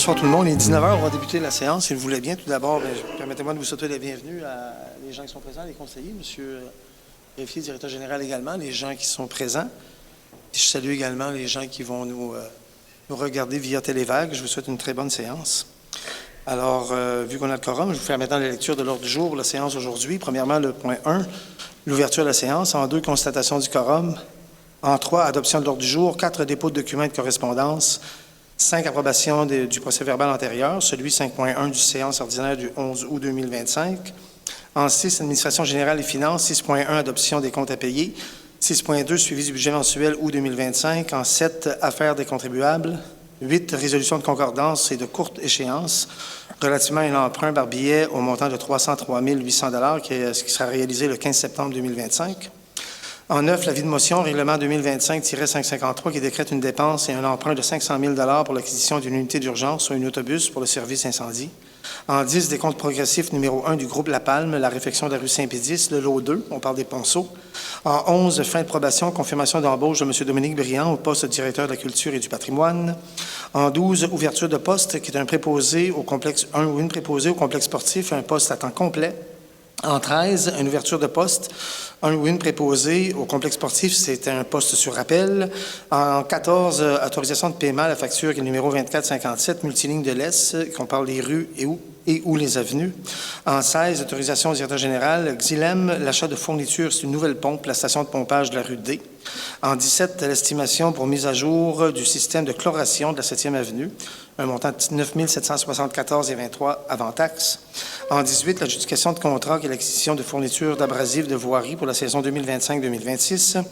bonsoir tout le monde. Il est 19 h, on va débuter la séance, si vous le voulez bien. Tout d'abord, permettez-moi de vous souhaiter la bienvenue à les gens qui sont présents, les conseillers, monsieur Greffier, directeur général également, les gens qui sont présents. Je salue également les gens qui vont nous regarder via Télévague. Je vous souhaite une très bonne séance. Alors, vu qu'on a le quorum, je vous fais maintenant la lecture de l'ordre du jour pour la séance aujourd'hui. Premièrement, le point 1, l'ouverture de la séance. En 2, constatation du quorum. En 3, adoption de l'ordre du jour. 4, dépôt de documents et de correspondance. 5, approbation du procès-verbal antérieur, celui 5.1 du séance ordinaire du 11 août 2025. En 6, administration générale et finances. 6.1, adoption des comptes à payer. 6.2, suivi du budget mensuel août 2025. En 7, affaires des contribuables. 8, résolution de concordance et de courte échéance relativement à un emprunt par billet au montant de 303 800 $, ce qui sera réalisé le 15 septembre 2025. En 9, l'avis de motion, règlement 2025-553, qui décrète une dépense et un emprunt de 500 000 $ pour l'acquisition d'une unité d'urgence ou un autobus pour le service incendie. En 10, décompte progressif numéro 1 du groupe La Palme, la réfection de la rue Saint-Pédis, le lot 2, on parle des ponceaux. En 11, fin de probation, confirmation d'embauche de M. Dominique Briand au poste de directeur de la culture et du patrimoine. En 12, ouverture de poste, qui est un préposé au complexe, un ou une préposée au complexe sportif, un poste à temps complet. En 13, une ouverture de poste, un ou une préposée au complexe sportif, c'est un poste sur appel. En 14, autorisation de paiement à la facture qui est le numéro 2457, multiligne de l'Est, qu'on parle des rues et ou les avenues. En 16, autorisation au directeur général, Xylem, l'achat de fournitures, c'est une nouvelle pompe, la station de pompage de la rue D. En 17, l'estimation pour mise à jour du système de chloration de la 7e avenue, un montant de 9 774,23 avant taxe. En 18, l'adjudication de contrat qui est l'acquisition de fournitures d'abrasifs de voirie pour la saison 2025-2026.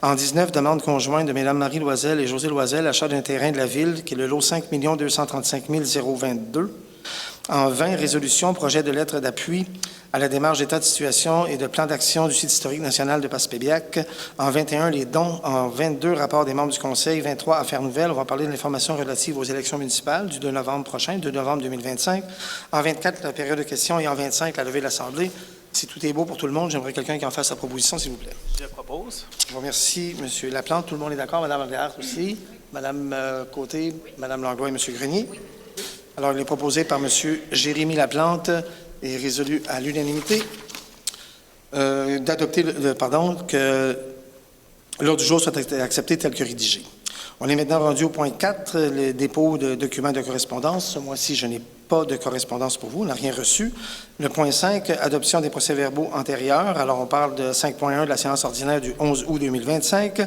En 19, demande conjointe de Mme Marie Loisel et José Loisel, achat d'un terrain de la ville qui est le lot 5 235 022. En 20, résolution, projet de lettre d'appui à la démarche d'état de situation et de plan d'action du site historique national de Passepébiac. En 21, les dons. En 22, rapport des membres du Conseil. 23, affaires nouvelles. On va parler de l'information relative aux élections municipales du 2 novembre prochain, 2 novembre 2025. En 24, la période de questions. Et en 25, la levée de l'Assemblée. Si tout est beau pour tout le monde, j'aimerais quelqu'un qui en fasse sa proposition, s'il vous plaît. Je propose. Je vous remercie, M. Laplante. Tout le monde est d'accord? Mme Lagarde aussi? Mme Côté? Mme Langlois et M. Grenier? Alors, il est proposé par M. Jérémy Laplante et résolu à l'unanimité d'adopter, que l'ordre du jour soit accepté tel que rédigé. On est maintenant rendu au point 4, le dépôt de documents de correspondance. Ce mois-ci, je n'ai pas de correspondance pour vous, on n'a rien reçu. Le point 5, adoption des procès-verbaux antérieurs. Alors, on parle de 5.1 de la séance ordinaire du 11 août 2025.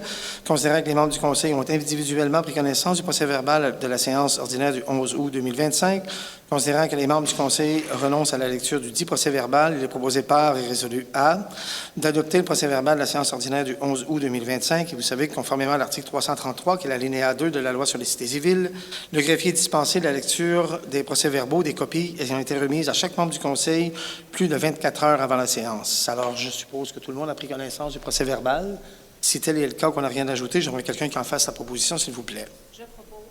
Considérant que les membres du Conseil ont individuellement pris connaissance du procès-verbal de la séance ordinaire du 11 août 2025, considérant que les membres du Conseil renoncent à la lecture du dit procès-verbal, il est proposé par et résolu à d'adopter le procès-verbal de la séance ordinaire du 11 août 2025. Et vous savez que, conformément à l'article 333, qui est l'alinéa 2 de la loi sur les cités civiles, le greffier est dispensé de la lecture des procès-verbaux, des copies ayant été remises à chaque membre du Conseil plus de 24 heures avant la séance. Alors, je suppose que tout le monde a pris connaissance du procès-verbal. Si tel est le cas, qu'on n'a rien ajouté, j'aimerais quelqu'un qui en fasse sa proposition, s'il vous plaît. Je propose.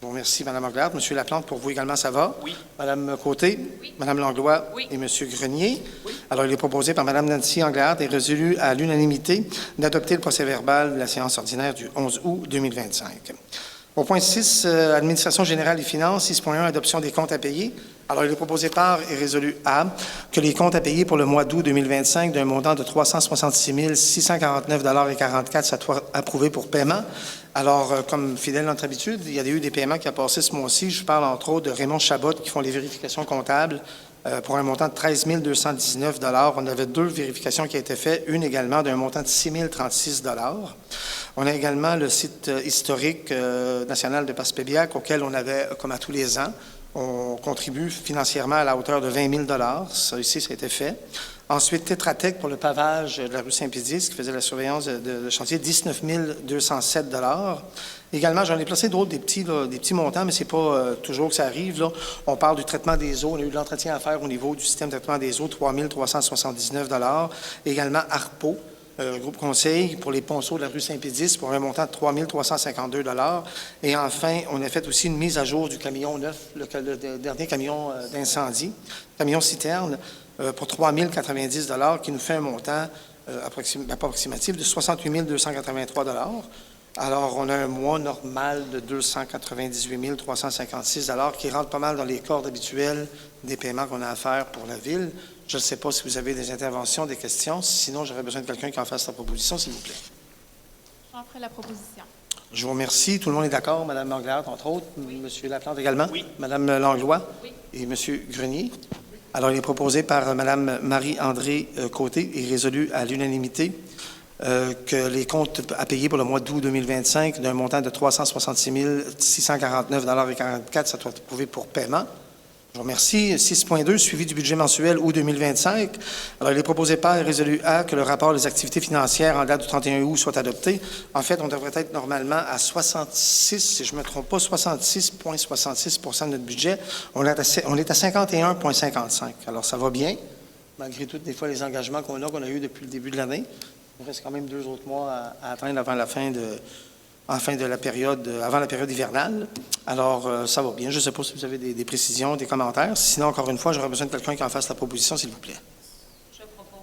Je vous remercie, Mme Anglade. M. Laplante, pour vous également, ça va? Oui. Mme Côté? Oui. Mme Langlois? Oui. Et M. Grenier? Oui. Alors, il est proposé par Mme Nancy Anglade et résolu à l'unanimité d'adopter le procès-verbal de la séance ordinaire du 11 août 2025. Au point 6, administration générale et finances, 6.1, adoption des comptes à payer. Alors, il est proposé par et résolu à que les comptes à payer pour le mois d'août 2025 d'un montant de 366 649,44 $, soient approuvés pour paiement. Alors, comme fidèle à notre habitude, il y a eu des paiements qui ont passé ce mois-ci. Je parle entre autres de Raymond Chabot qui font les vérifications comptables pour un montant de 13 219 $. On avait 2 vérifications qui ont été faites, une également d'un montant de 6 036 $. On a également le site historique national de Passepébiac auquel on avait, comme à tous les ans, on contribue financièrement à la hauteur de 20 000 $. Ça ici, ça a été fait. Ensuite, Tétratec pour le pavage de la rue Saint-Pédis qui faisait la surveillance de chantier, 19 207 $. Également, j'en ai placé d'autres, des petits montants, mais ce n'est pas toujours que ça arrive. Là. On parle du traitement des eaux. On a eu de l'entretien à faire au niveau du système de traitement des eaux, 3 379 $. Également, ARPO, groupe conseil pour les ponceaux de la rue Saint-Pédis pour un montant de 3 352 $. Et enfin, on a fait aussi une mise à jour du camion neuf, le dernier camion d'incendie, camion citerne, pour 3 090 $, qui nous fait un montant approximatif de 68 283 $. Alors, on a un mois normal de 298 356 qui rentre pas mal dans les cordes habituelles des paiements qu'on a à faire pour la Ville. Je ne sais pas si vous avez des interventions, des questions. Sinon, j'aurais besoin de quelqu'un qui en fasse la proposition, s'il vous plaît. J'en ferai la proposition. Je vous remercie. Tout le monde est d'accord, Mme Langlois, entre autres. Oui. M. Laplante également. Oui. Mme Langlois. Oui. Et M. Grenier. Alors, il est proposé par Mme Marie-André Côté et résolu à l'unanimité que les comptes à payer pour le mois d'août 2025 d'un montant de 366 649,44 ça doit être approuvé pour paiement. Je vous remercie. 6.2, suivi du budget mensuel août 2025. Alors, il est proposé par résolu A que le rapport des activités financières en date du 31 août soit adopté. En fait, on devrait être normalement à 66, si je ne me trompe pas, 66,66 % de notre budget. On est à 51,55. Alors, ça va bien, malgré tout, des fois, les engagements qu'on a eus depuis le début de l'année. Il reste quand même 2 autres mois à atteindre avant la période hivernale. Alors, ça va bien. Je ne sais pas si vous avez des précisions, des commentaires. Sinon, encore une fois, j'aurais besoin de quelqu'un qui en fasse la proposition, s'il vous plaît. Je propose.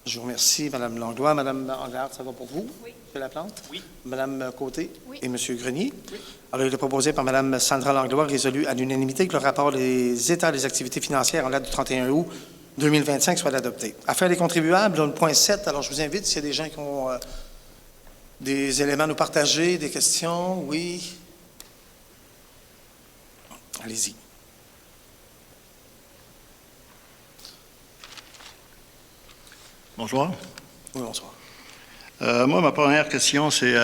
Je vous remercie, Mme Langlois. Mme Anglade, ça va pour vous? Oui. M. Laplante? Oui. Mme Côté? Oui. Et M. Grenier? Oui. Alors, il est proposé par Mme Sandra Langlois, résolu à l'unanimité que le rapport des états des activités financières en date du 31 août 2025 soit adopté. Affaires des contribuables, le point 7. Alors, je vous invite, s'il y a des gens qui ont des éléments à nous partager, des questions, oui. Allez-y. Bonsoir. Oui, bonsoir. Moi, ma première question, c'est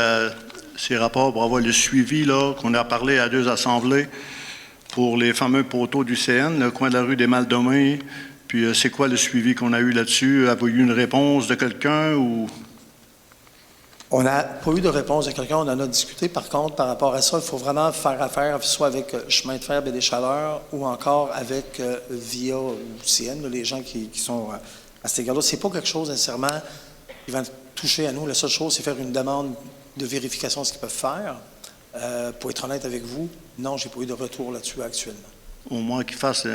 ces rapports pour avoir le suivi là, qu'on a parlé à 2 assemblées pour les fameux poteaux du CN, le coin de la rue des Maldomés. Puis, c'est quoi le suivi qu'on a eu là-dessus? Avez-vous eu une réponse de quelqu'un ou... On n'a pas eu de réponse de quelqu'un, on en a discuté. Par contre, par rapport à ça, il faut vraiment faire affaire soit avec Chemin de fer et des Chaleurs ou encore avec VIA ou CN, les gens qui sont à cet égard-là. Ce n'est pas quelque chose nécessairement qui va toucher à nous. La seule chose, c'est faire une demande de vérification de ce qu'ils peuvent faire. Pour être honnête avec vous, non, je n'ai pas eu de retour là-dessus actuellement. Au moins qu'ils fassent...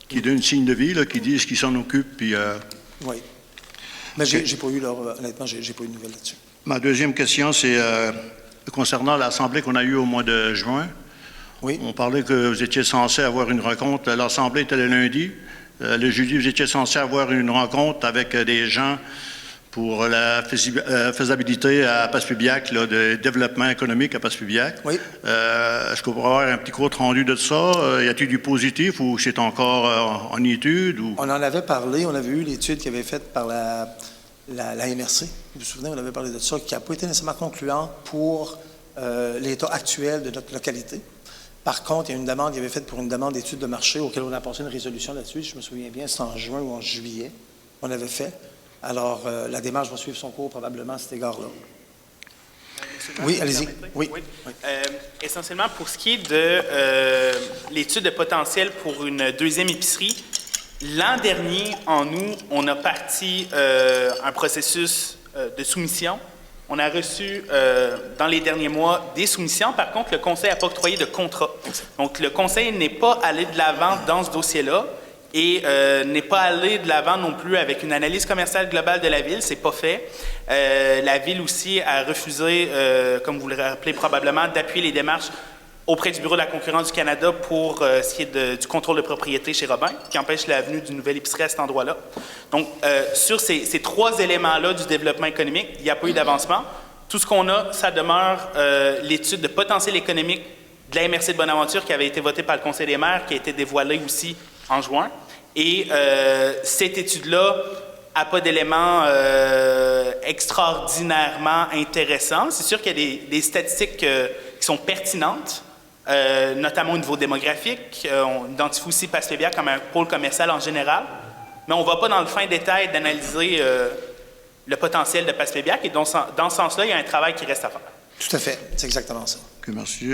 qu'ils donnent signe de vie, là, qu'ils disent qu'ils s'en occupent, puis... Oui. Mais j'ai pas eu, honnêtement, j'ai pas eu de nouvelles là-dessus. Ma deuxième question, c'est concernant l'Assemblée qu'on a eue au mois de juin. Oui. On parlait que vous étiez censé avoir une rencontre. L'Assemblée était le lundi. Le jeudi, vous étiez censé avoir une rencontre avec des gens pour la faisabilité à Passepébiac, de développement économique à Passepébiac. Oui. Est-ce qu'on pourrait avoir un petit compte rendu de ça? Y a-t-il du positif ou c'est encore en étude? Ou... On en avait parlé, on avait eu l'étude qui avait été faite par la MRC. Vous vous souvenez, on avait parlé de ça, qui n'a pas été nécessairement concluant pour l'état actuel de notre localité. Par contre, il y a une demande qui avait faite pour une demande d'étude de marché auquel on a passé une résolution là-dessus. Je me souviens bien, c'était en juin ou en juillet. On avait fait. Alors, la démarche va suivre son cours probablement à cet égard-là. Oui, allez-y. Oui. Essentiellement, pour ce qui est de l'étude de potentiel pour une deuxième épicerie, l'an dernier, en août, on a parti un processus de soumission. On a reçu, dans les derniers mois, des soumissions. Par contre, le Conseil n'a pas octroyé de contrat. Donc, le Conseil n'est pas allé de l'avant dans ce dossier-là et n'est pas allé de l'avant non plus avec une analyse commerciale globale de la Ville. C'est pas fait. La Ville aussi a refusé, comme vous le rappelez probablement, d'appuyer les démarches auprès du Bureau de la concurrence du Canada pour ce qui est du contrôle de propriété chez Robin, qui empêche la venue d'une nouvelle épicerie à cet endroit-là. Donc, sur ces 3 éléments-là du développement économique, il n'y a pas eu d'avancement. Tout ce qu'on a, ça demeure l'étude de potentiel économique de la MRC de Bonaventure qui avait été votée par le Conseil des maires, qui a été dévoilée aussi en juin. Et cette étude-là n'a pas d'éléments extraordinairement intéressants. C'est sûr qu'il y a des statistiques qui sont pertinentes, notamment au niveau démographique. On identifie aussi Passepébiac comme un pôle commercial en général, mais on ne va pas dans le fin détail d'analyser le potentiel de Passepébiac. Et dans ce sens-là, il y a un travail qui reste à faire. Tout à fait. C'est exactement ça. OK, merci.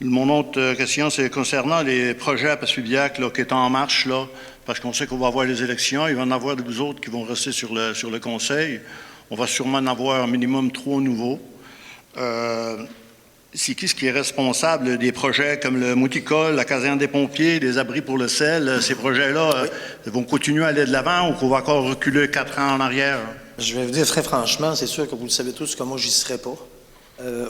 Mon autre question, c'est concernant les projets à Passepébiac qui est en marche, là, parce qu'on sait qu'on va avoir les élections. Il va y en avoir vous autres qui vont rester sur le Conseil. On va sûrement en avoir un minimum 3 nouveaux. C'est qui est responsable des projets comme le Mouticole, la caserne des pompiers, les abris pour le sel? Ces projets-là vont continuer à aller de l'avant ou qu'on va encore reculer 4 ans en arrière? Je vais vous dire très franchement, c'est sûr que vous le savez tous que moi, j'y serais pas.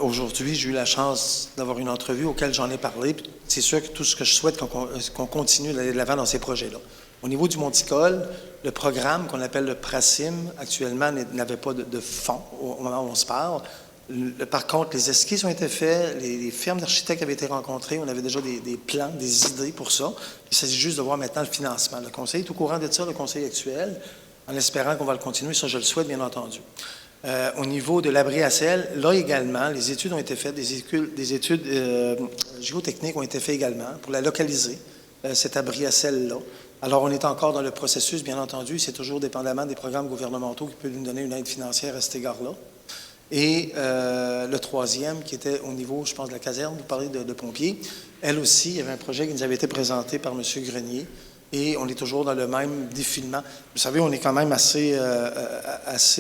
Aujourd'hui, j'ai eu la chance d'avoir une entrevue auquel j'en ai parlé. Puis c'est sûr que tout ce que je souhaite, qu'on continue d'aller de l'avant dans ces projets-là. Au niveau du Monticole, le programme qu'on appelle le PRACIM, actuellement, n'avait pas de fonds au moment où on se parle. Par contre, les esquisses ont été faits, les firmes d'architectes avaient été rencontrées, on avait déjà des plans, des idées pour ça. Il s'agit juste de voir maintenant le financement. Le conseil est au courant de ça, le conseil actuel, en espérant qu'on va le continuer. Ça, je le souhaite, bien entendu. Au niveau de l'abri à sel, là également, les études ont été faites, des études géotechniques ont été faites également pour la localiser, cet abri à sel-là. Alors, on est encore dans le processus, bien entendu. C'est toujours dépendamment des programmes gouvernementaux qui peuvent nous donner une aide financière à cet égard-là. Et le troisième, qui était au niveau, je pense, de la caserne, vous parlez de pompiers, elle aussi, il y avait un projet qui nous avait été présenté par M. Grenier, et on est toujours dans le même défilement. Vous savez, on est quand même assez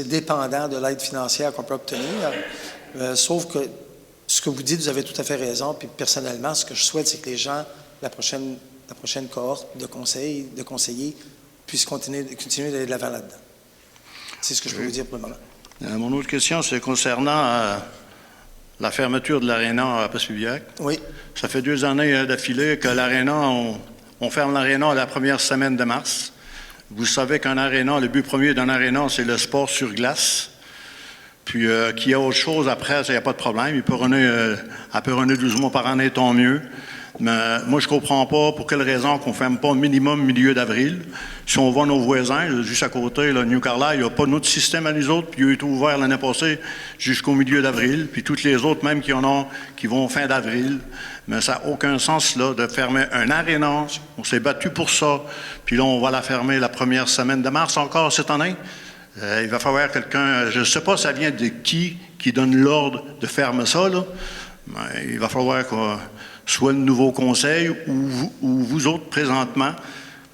dépendant de l'aide financière qu'on peut obtenir, sauf que ce que vous dites, vous avez tout à fait raison, puis personnellement, ce que je souhaite, c'est que les gens, la prochaine cohorte de conseillers puissent continuer d'aller de l'avant là-dedans. C'est ce que je peux vous dire pour le moment. Mon autre question, c'est concernant la fermeture de l'aréna à Passepilliac. Oui. Ça fait 2 années d'affilée que l'aréna, on ferme l'aréna la première semaine de mars. Vous savez qu'un aréna, le but premier d'un aréna, c'est le sport sur glace. Puis qu'il y a autre chose après, il n'y a pas de problème. Elle peut runner 12 mois par année, tant mieux. Mais moi, je ne comprends pas pour quelle raison qu'on ne ferme pas minimum milieu d'avril. Si on voit nos voisins, juste à côté, là, New Carlisle, il n'y a pas notre système à nous autres, puis il a été ouvert l'année passée jusqu'au milieu d'avril, puis toutes les autres, même qui vont fin d'avril. Mais ça n'a aucun sens là, de fermer un aréna. On s'est battu pour ça, puis là, on va la fermer la première semaine de mars encore cette année. Il va falloir quelqu'un, je ne sais pas ça vient de qui donne l'ordre de fermer ça, là, mais il va falloir qu'on soit le nouveau conseil ou vous autres présentement,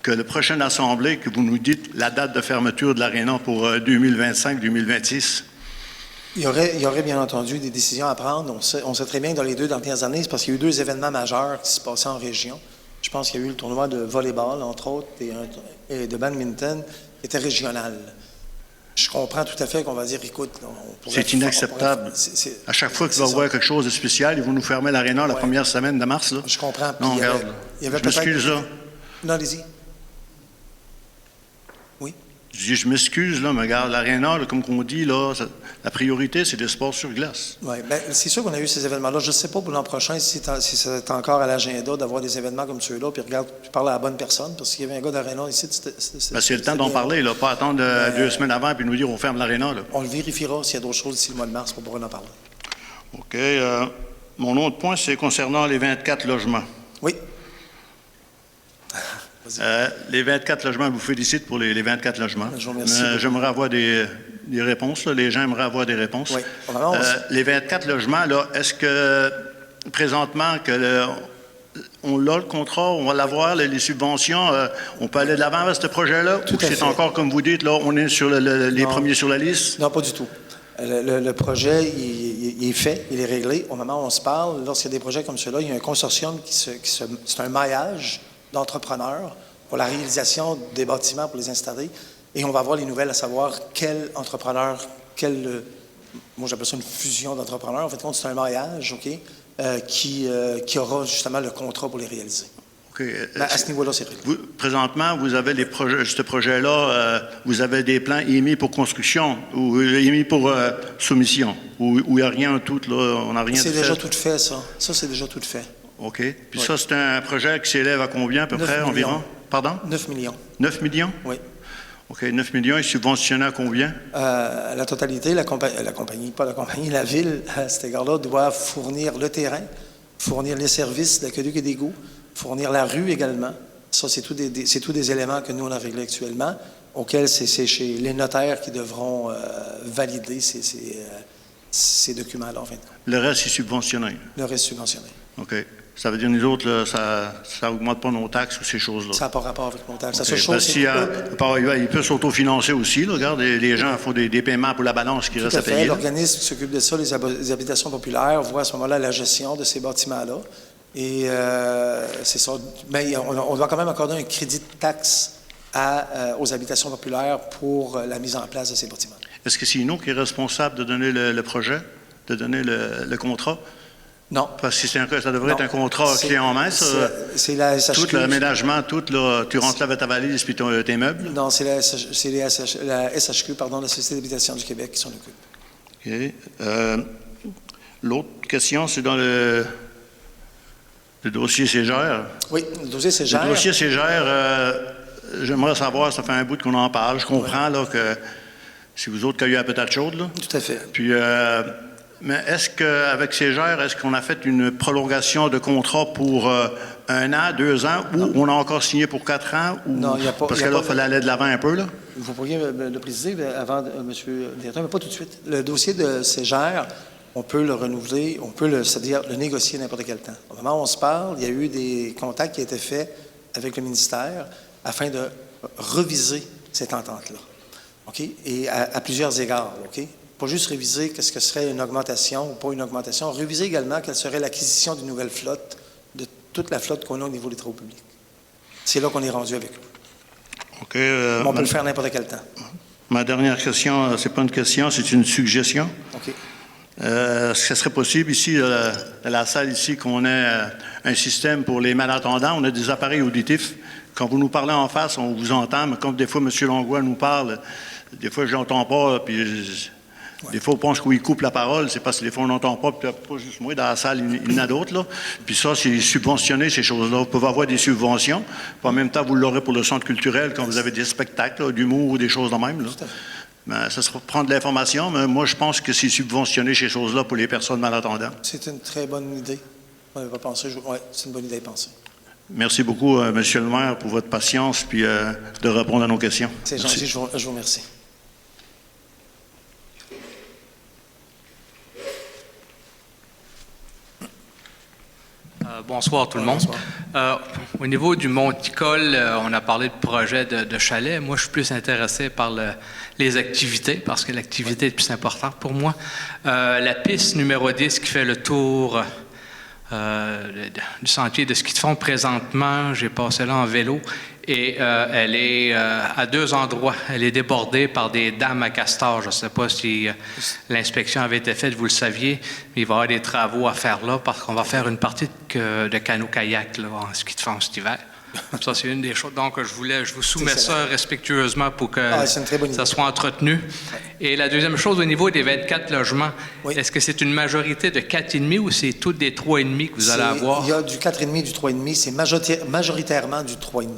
que la prochaine assemblée, que vous nous dites la date de fermeture de l'aréna pour 2025-2026. Il y aurait bien entendu des décisions à prendre. On sait très bien que dans les 2 dernières années, c'est parce qu'il y a eu 2 événements majeurs qui se passaient en région. Je pense qu'il y a eu le tournoi de volleyball, entre autres, et de badminton, qui était régional. Je comprends tout à fait qu'on va dire, écoute, c'est inacceptable. À chaque fois qu'il va y avoir quelque chose de spécial, ils vont nous fermer l'aréna la première semaine de mars. Là. Je comprends. Non, regarde. Je m'excuse, là. Non, allez-y. Oui. Je dis, je m'excuse, là, mais regarde, l'aréna, comme on dit, là, la priorité, c'est des sports sur glace. Oui, bien, c'est sûr qu'on a eu ces événements-là. Je ne sais pas pour l'an prochain si c'est encore à l'agenda d'avoir des événements comme ceux-là. Puis regarde, tu parles à la bonne personne, parce qu'il y avait un gars d'aréna ici. C'est le temps d'en parler, là, pas attendre 2 semaines avant puis nous dire on ferme l'aréna. On le vérifiera s'il y a d'autres choses d'ici le mois de mars pour pouvoir en parler. OK. Mon autre point, c'est concernant les 24 logements. Oui. Les 24 logements, je vous félicite pour les 24 logements. Je vous remercie. J'aimerais avoir des réponses. Là. Les gens aimeraient avoir des réponses. Oui. Les 24 logements, là, est-ce que présentement, on a le contrat, on va l'avoir, les subventions, on peut aller de l'avant avec ce projet-là? Tout ou c'est fait. encore, comme vous dites, là, on est sur les premiers sur la liste? Non, pas du tout. Le projet, il est fait, il est réglé. Au moment où on se parle, lorsqu'il y a des projets comme ceux-là, il y a un consortium c'est un maillage d'entrepreneurs pour la réalisation des bâtiments pour les installer. Et on va avoir les nouvelles à savoir quel entrepreneur, moi j'appelle ça une fusion d'entrepreneurs. En fait, c'est un maillage, OK, qui aura justement le contrat pour les réaliser. OK. À ce niveau-là, c'est réglé. Présentement, vous avez ce projet-là, vous avez des plans émis pour construction ou émis pour soumission, ou il n'y a rien tout, là, on n'a rien de fait? C'est déjà tout fait, ça. Ça, c'est déjà tout fait. OK. Puis ça, c'est un projet qui s'élève à combien, à peu près, environ? Pardon? 9 millions. 9 millions? Oui. OK. 9 millions, est subventionné à combien? La totalité, la ville, à cet égard-là, doit fournir le terrain, fournir les services d'aqueduc et d'égout, fournir la rue également. Ça, c'est tous des éléments que nous, on a réglés actuellement, auxquels c'est chez les notaires qui devront valider ces documents-là, en fait. Le reste est subventionné? Le reste subventionné. OK. Ça veut dire, nous autres, là, ça n'augmente pas nos taxes ou ces choses-là? Ça n'a pas rapport avec nos taxes. Okay. La seule chose, il peut s'autofinancer aussi. Là. Regarde, les gens font des paiements pour la balance qui reste à payer. L'organisme qui s'occupe de ça, les habitations populaires, voit à ce moment-là la gestion de ces bâtiments-là. Et c'est ça. Mais on doit quand même accorder un crédit de taxe aux habitations populaires pour la mise en place de ces bâtiments. est-ce que c'est nous qui est responsable de donner le projet, de donner le contrat? Non. Parce que ça devrait Non. être un contrat clé en main, ça. C'est la SHQ. Tout l'aménagement, tout, là, tu rentres là avec ta valise puis tes meubles. Non, c'est la SHQ, pardon, la Société d'habitation du Québec qui s'en occupe. OK. L'autre question, c'est dans le dossier Ségère. Oui, le dossier Ségère. Le dossier Ségère, j'aimerais savoir, ça fait un bout qu'on en parle. Je comprends là, que c'est vous autres qui avez eu la patate chaude. Là. Tout à fait. Puis, mais est-ce qu'avec Ségère, est-ce qu'on a fait une prolongation de contrat pour 1 an, 2 ans, ou on a encore signé pour 4 ans? Ou... Non, il n'y a pas. Parce que là, il fallait aller de l'avant un peu. Là. Vous pourriez le préciser avant, M. le directeur, mais pas tout de suite. Le dossier de Ségère, on peut le renouveler, c'est-à-dire le négocier à n'importe quel temps. Au moment où on se parle, il y a eu des contacts qui ont été faits avec le ministère afin de reviser cette entente-là. OK? Et à plusieurs égards, OK? Pas juste réviser qu'est-ce que serait une augmentation ou pas une augmentation, réviser également quelle serait l'acquisition d'une nouvelle flotte, de toute la flotte qu'on a au niveau des travaux publics. C'est là qu'on est rendu avec eux. OK. On peut le faire à n'importe quel temps. Ma dernière question, c'est pas une question, c'est une suggestion. OK. Est-ce que ce serait possible ici, dans la salle ici, qu'on ait un système pour les malentendants? On a des appareils auditifs. Quand vous nous parlez en face, on vous entend, mais comme des fois M. Langlois nous parle, des fois je n'entends pas, puis des fois on pense qu'il coupe la parole, c'est parce que des fois on n'entend pas, puis pas juste moi, dans la salle, il y en a d'autres, là. Puis ça, c'est subventionné, ces choses-là. Vous pouvez avoir des subventions, puis en même temps, vous l'aurez pour le centre culturel, quand vous avez des spectacles, d'humour ou des choses de même, là. Ben, ça sera prendre de l'information, mais moi, je pense que c'est subventionné ces choses-là pour les personnes malentendantes. C'est une très bonne idée. On n'avait pas pensé. Oui, c'est une bonne idée à penser. Merci beaucoup, Monsieur le maire, pour votre patience puis de répondre à nos questions. C'est gentil, je vous remercie. Bonsoir tout le monde. Au niveau du Monticole, on a parlé de projet de chalet. Moi, je suis plus intéressé par les activités, parce que l'activité est le plus importante pour moi. La piste numéro 10 qui fait le tour du sentier de ski de fond présentement, j'ai passé là en vélo, et elle est à 2 endroits. Elle est débordée par des dames à castor. Je ne sais pas si l'inspection avait été faite, vous le saviez, mais il va y avoir des travaux à faire là, parce qu'on va faire une partie de canot-kayak là, en ski de fond cet hiver. Ça, c'est une des choses. Donc, je vous soumets ça respectueusement pour que ça soit entretenu. Et la deuxième chose, au niveau des 24 logements, est-ce que c'est une majorité de 4,5 ou c'est toutes des 3,5 que vous allez avoir? Il y a du 4,5 et du 3,5. C'est majoritairement du 3,5.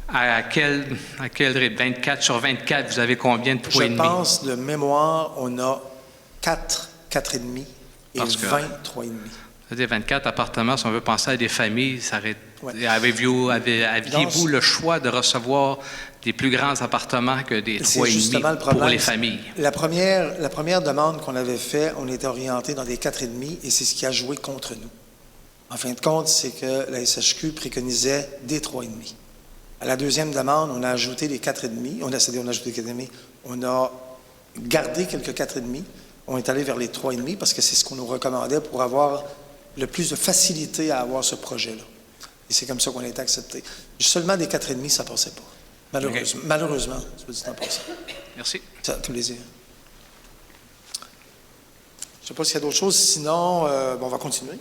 À quel rythme? 24 sur 24, vous avez combien de 3,5? Je pense, de mémoire, on a 4, 4,5 et 20, 3,5. C'est-à-dire 24 appartements, si on veut penser à des familles, ça aurait... Aviez-vous le choix de recevoir des plus grands appartements que des 3,5 pour les familles? La première demande qu'on avait faite, on était orienté dans des 4,5 et c'est ce qui a joué contre nous. En fin de compte, c'est que la SHQ préconisait des 3,5. À la deuxième demande, on a ajouté les 4,5. On a ajouté les 4,5. On a gardé quelques 4,5. On est allé vers les 3,5 parce que c'est ce qu'on nous recommandait pour avoir le plus de facilité à avoir ce projet-là. Et c'est comme ça qu'on a été accepté. Seulement des 4,5, ça ne passait pas. Malheureusement. Okay. Malheureusement, je veux dire, ça ne passait pas. Merci. Ça a tout plaisir. Je ne sais pas s'il y a d'autres choses. Sinon, on va continuer.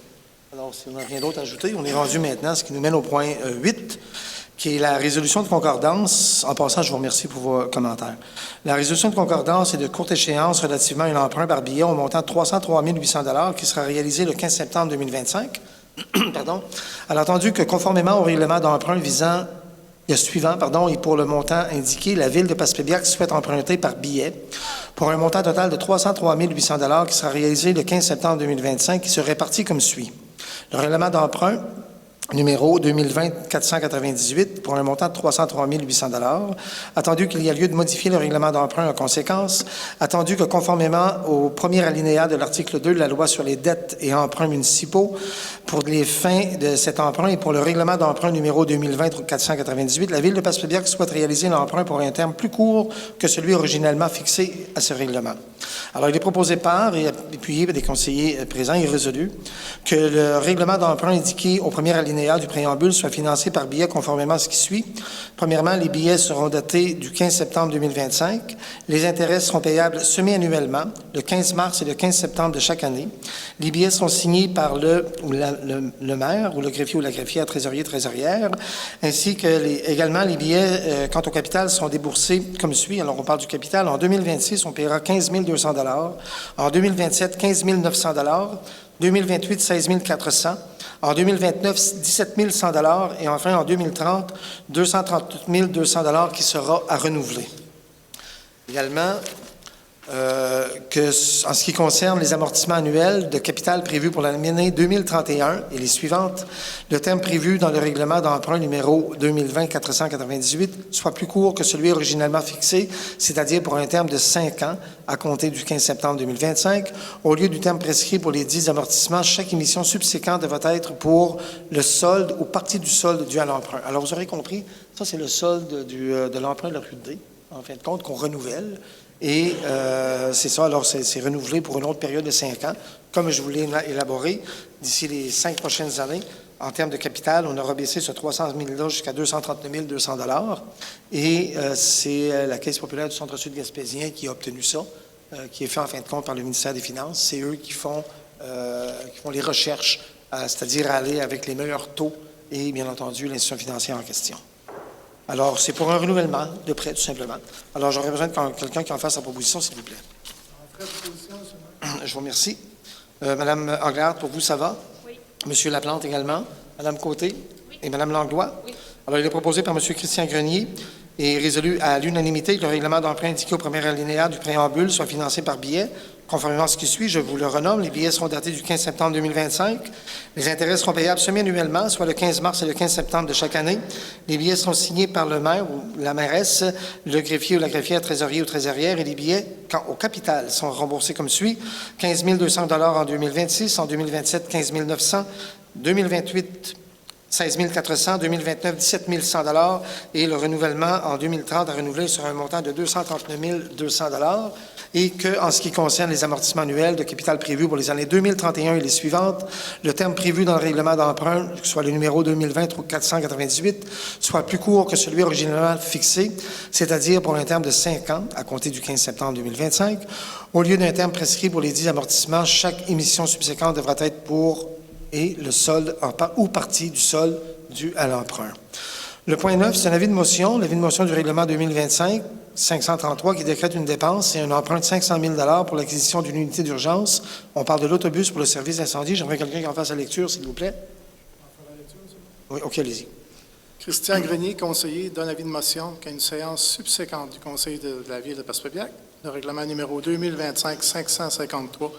Alors, si on n'a rien d'autre à ajouter, on est rendu maintenant, ce qui nous mène au point 8, qui est la résolution de concordance. En passant, je vous remercie pour vos commentaires. La résolution de concordance est de courte échéance relativement à un emprunt par billet au montant de 303 800 $ qui sera réalisé le 15 septembre 2025. Pardon. Alors, entendu que conformément au règlement d'emprunt visant le suivant, et pour le montant indiqué, la Ville de Passepébiac souhaite emprunter par billet pour un montant total de 303 800 $ qui sera réalisé le 15 septembre 2025, qui se répartit comme suit. Le règlement d'emprunt numéro 2020-498 pour un montant de 303 800 $. Attendu qu'il y a lieu de modifier le règlement d'emprunt en conséquence, attendu que conformément au premier alinéa de l'article 2 de la loi sur les dettes et emprunts municipaux, pour les fins de cet emprunt et pour le règlement d'emprunt numéro 2020-498, la Ville de Passepébiac souhaite réaliser l'emprunt pour un terme plus court que celui originellement fixé à ce règlement. Alors, il est proposé par et appuyé par des conseillers présents et résolus que le règlement d'emprunt indiqué au premier alinéa alinéa du préambule soit financé par billets conformément à ce qui suit. Premièrement, les billets seront datés du 15 septembre 2025. Les intérêts seront payables semi-annuellement, le 15 mars et le 15 septembre de chaque année. Les billets seront signés par le maire ou le greffier ou la greffière, trésorier-trésorière, ainsi que également les billets, quant au capital, seront déboursés comme suit. Alors, on parle du capital. En 2026, on paiera 15 200 $. En 2027, 15 900 $. 2028, 16 400 $. En 2029, 17 100 $. Et enfin, en 2030, 238 200 $ qui sera à renouveler. Également, en ce qui concerne les amortissements annuels de capital prévus pour l'année 2031 et les suivantes, le terme prévu dans le règlement d'emprunt numéro 2020-498 soit plus court que celui originellement fixé, c'est-à-dire pour un terme de 5 ans à compter du 15 septembre 2025. Au lieu du terme prescrit pour les 10 amortissements, chaque émission subséquente devra être pour le solde ou partie du solde dû à l'emprunt. Alors, vous aurez compris, ça, c'est le solde de l'emprunt de la rue D, en fin de compte, qu'on renouvelle. Et c'est ça, alors c'est renouvelé pour une autre période de 5 ans. Comme je vous l'ai élaboré, d'ici les 5 prochaines années, en termes de capital, on aura baissé ce 300 000 $ jusqu'à 239 200 $. Et c'est la Caisse populaire du Centre-Sud gaspésien qui a obtenu ça, qui est fait en fin de compte par le ministère des Finances. C'est eux qui font les recherches, c'est-à-dire aller avec les meilleurs taux et, bien entendu, l'institution financière en question. Alors, c'est pour un renouvellement de prêt, tout simplement. Alors, j'aurais besoin de quelqu'un qui en fasse sa proposition, s'il vous plaît. Je vous remercie. Madame Anglade, pour vous, ça va? Oui. Monsieur Laplante également. Madame Côté? Oui. Et Madame Langlois? Oui. Alors, il est proposé par Monsieur Christian Grenier et résolu à l'unanimité que le règlement d'emprunt indiqué au premier alinéa du préambule soit financé par billets. Conformément à ce qui suit, je vous le renomme. Les billets seront datés du 15 septembre 2025. Les intérêts seront payables semi-annuellement, soit le 15 mars et le 15 septembre de chaque année. Les billets seront signés par le maire ou la mairesse, le greffier ou la greffière, trésorier ou trésorière, et les billets, quant au capital, sont remboursés comme suit. 15 200 $ en 2026, en 2027, 15 900, 2028, 16 400, 2029, 17 100 $ et le renouvellement en 2030 à renouveler sur un montant de 239 200 $. Et qu'en ce qui concerne les amortissements annuels de capital prévus pour les années 2031 et les suivantes, le terme prévu dans le règlement d'emprunt, soit le numéro 2020-498, soit plus court que celui originellement fixé, c'est-à-dire pour un terme de 5 ans à compter du 15 septembre 2025. Au lieu d'un terme prescrit pour les 10 amortissements, chaque émission subséquente devra être pour et le solde ou partie du solde dû à l'emprunt. Le point 9, c'est un avis de motion. L'avis de motion du règlement 2025-533 qui décrète une dépense et un emprunt de 500 000 $ pour l'acquisition d'une unité d'urgence. On parle de l'autobus pour le service d'incendie. J'aimerais quelqu'un qui en fasse la lecture, s'il vous plaît. Oui, OK, allez-y. Christian Grenier, conseiller, donne avis de motion qu'à une séance subséquente du Conseil de la Ville de Passepébiac, le règlement numéro 2025-553,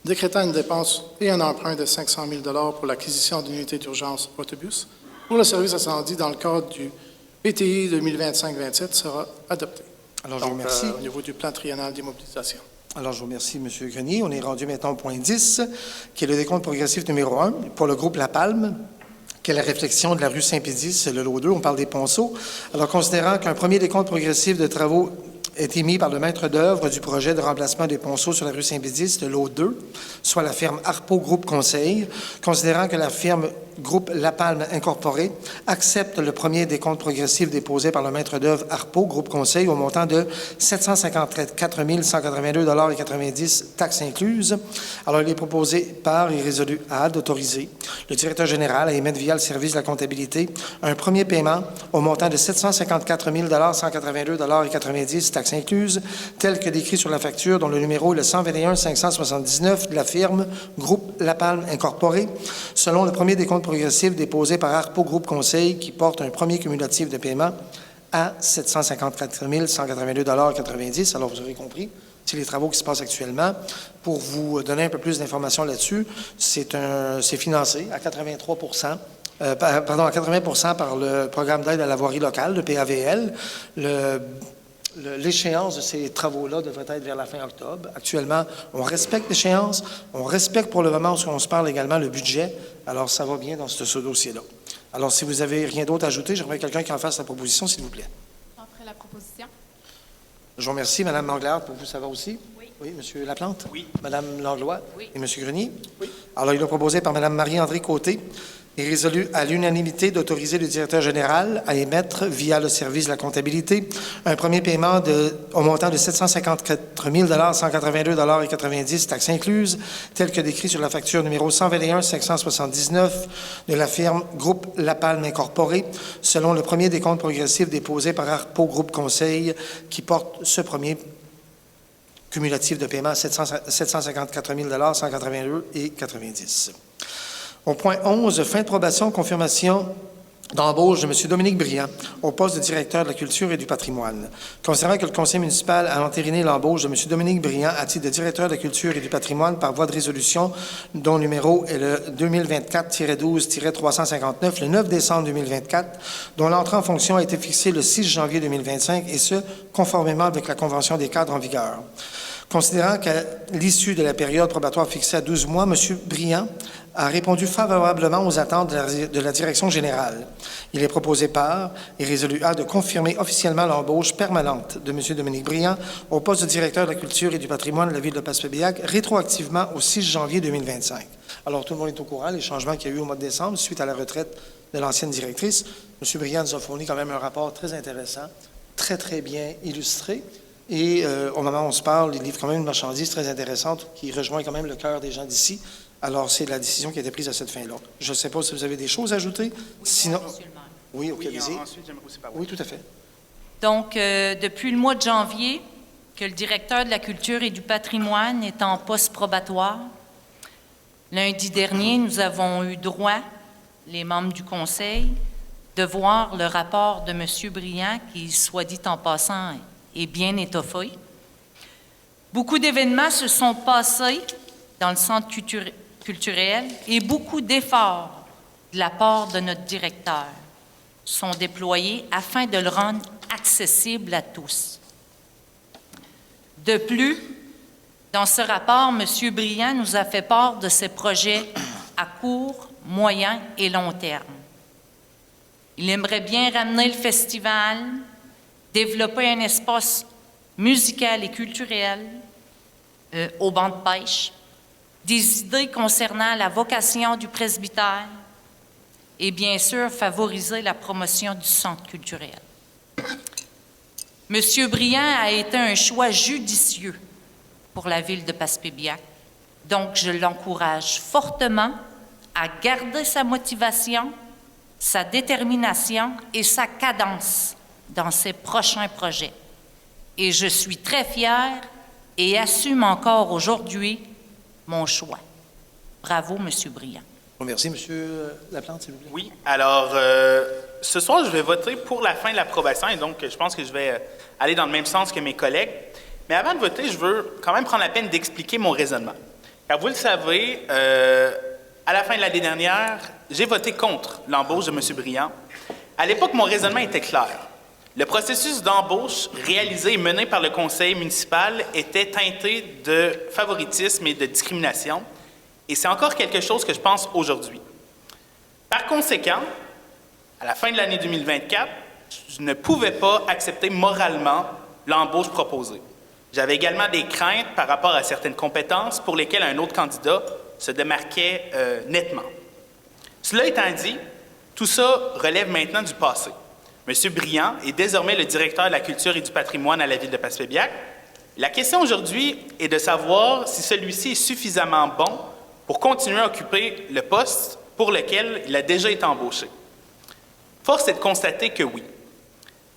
décrétant une dépense et un emprunt de 500 000 $ pour l'acquisition d'une unité d'urgence autobus pour le service incendie dans le cadre du PTI 2025-27 sera adopté. Alors, je vous remercie. Au niveau du plan triennal d'immobilisation. Alors, je vous remercie, M. Grenier. On est rendu maintenant au point 10, qui est le décompte progressif numéro 1 pour le groupe La Palme, qui est la réflexion de la rue Saint-Pédis, c'est le lot 2, on parle des ponceaux. Alors, considérant qu'un premier décompte progressif de travaux est émis par le maître d'œuvre du projet de remplacement des ponceaux sur la rue Saint-Pédis, le lot 2, soit la firme Arpo Groupe Conseil, considérant que la firme Groupe La Palme Incorporé accepte le premier décompte progressif déposé par le maître d'œuvre Arpo Groupe Conseil au montant de 754 182,90 $, taxes incluses. Alors, il est proposé par et résolu à d'autoriser le directeur général à émettre via le service de la comptabilité un premier paiement au montant de 754 182,90 $, taxes incluses, tel que décrit sur la facture dont le numéro est le 121 579 de la firme Groupe La Palme Incorporé, selon le premier décompte progressif déposé par Arpo Groupe Conseil qui porte un premier cumulatif de paiement à 754 182,90 $. Alors, vous aurez compris, c'est les travaux qui se passent actuellement. Pour vous donner un peu plus d'informations là-dessus, c'est financé à 83 à 80 par le programme d'aide à la voirie locale, le PAVL. L'échéance de ces travaux-là devrait être vers la fin octobre. Actuellement, on respecte l'échéance, on respecte pour le moment où on se parle également le budget. Alors, ça va bien dans ce dossier-là. Alors, si vous n'avez rien d'autre à ajouter, j'aimerais quelqu'un qui en fasse la proposition, s'il vous plaît. J'en ferai la proposition. Je vous remercie. Mme Manglard, pour vous, ça va aussi? Oui. Oui, M. Laplante? Oui. Mme Langlois? Oui. Et M. Grenier? Oui. Alors, il est proposé par Mme Marie-André Côté est résolu à l'unanimité d'autoriser le directeur général à émettre, via le service de la comptabilité, un premier paiement au montant de 754 182,90 taxes incluses, tel que décrit sur la facture numéro 121-579 de la firme Groupe La Palme Incorporée, selon le premier décompte progressif déposé par Arpo Groupe Conseil, qui porte ce premier cumulatif de paiement à 754 182,90. Au point 11, fin de probation, confirmation d'embauche de M. Dominique Briand au poste de directeur de la culture et du patrimoine. Considérant que le conseil municipal a entériné l'embauche de M. Dominique Briand à titre de directeur de la culture et du patrimoine par voie de résolution, dont numéro est le 2024-12-359, le 9 décembre 2024, dont l'entrée en fonction a été fixée le 6 janvier 2025, et ce, conformément avec la Convention des cadres en vigueur. Considérant qu'à l'issue de la période probatoire fixée à 12 mois, M. Briand a répondu favorablement aux attentes de la direction générale. Il est proposé par et résolu A de confirmer officiellement l'embauche permanente de M. Dominique Briand au poste de directeur de la culture et du patrimoine de la ville de Passepébiac, rétroactivement au 6 janvier 2025. Alors, tout le monde est au courant, les changements qu'il y a eu au mois de décembre suite à la retraite de l'ancienne directrice. M. Briand nous a fourni quand même un rapport très intéressant, très, très bien illustré. Et au moment où on se parle, il livre quand même une marchandise très intéressante qui rejoint quand même le cœur des gens d'ici. Alors, c'est la décision qui a été prise à cette fin-là. Je ne sais pas si vous avez des choses à ajouter. Oui, sinon, Monsieur le maire. oui, OK, allez-y. Ensuite, j'aimerais aussi parler. Oui, tout à fait. Donc, depuis le mois de janvier, que le directeur de la culture et du patrimoine est en poste probatoire, lundi dernier, nous avons eu droit, les membres du conseil, de voir le rapport de M. Briand, qui, soit dit en passant, est bien étoffé. Beaucoup d'événements se sont passés dans le centre culturel et beaucoup d'efforts de la part de notre directeur sont déployés afin de le rendre accessible à tous. De plus, dans ce rapport, M. Briand nous a fait part de ses projets à court, moyen et long terme. Il aimerait bien ramener le festival, développer un espace musical et culturel au banc de pêche, des idées concernant la vocation du presbytère et bien sûr favoriser la promotion du centre culturel. M. Briand a été un choix judicieux pour la ville de Passepébiac, donc je l'encourage fortement à garder sa motivation, sa détermination et sa cadence dans ses prochains projets. Et je suis très fière et assume encore aujourd'hui mon choix. Bravo, M. Briand. Merci, M. Laplante, s'il vous plaît. Oui, alors, ce soir, je vais voter pour la fin de l'approbation et donc je pense que je vais aller dans le même sens que mes collègues. Mais avant de voter, je veux quand même prendre la peine d'expliquer mon raisonnement. Car vous le savez, à la fin de l'année dernière, j'ai voté contre l'embauche de M. Briand. À l'époque, mon raisonnement était clair. Le processus d'embauche réalisé et mené par le conseil municipal était teinté de favoritisme et de discrimination, et c'est encore quelque chose que je pense aujourd'hui. Par conséquent, à la fin de l'année 2024, je ne pouvais pas accepter moralement l'embauche proposée. J'avais également des craintes par rapport à certaines compétences pour lesquelles un autre candidat se démarquait nettement. Cela étant dit, tout ça relève maintenant du passé. M. Briand est désormais le directeur de la culture et du patrimoine à la ville de Passepébiac. La question aujourd'hui est de savoir si celui-ci est suffisamment bon pour continuer à occuper le poste pour lequel il a déjà été embauché. Force est de constater que oui.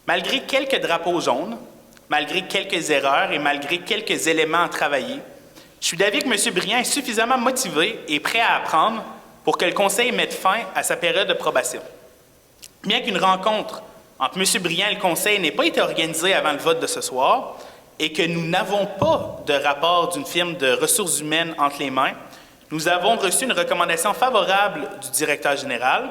Malgré quelques drapeaux jaunes, malgré quelques erreurs et malgré quelques éléments à travailler, je suis d'avis que M. Briand est suffisamment motivé et prêt à apprendre pour que le conseil mette fin à sa période de probation. Bien qu'une rencontre entre M. Briand et le conseil n'ait pas été organisée avant le vote de ce soir et que nous n'avons pas de rapport d'une firme de ressources humaines entre les mains, nous avons reçu une recommandation favorable du directeur général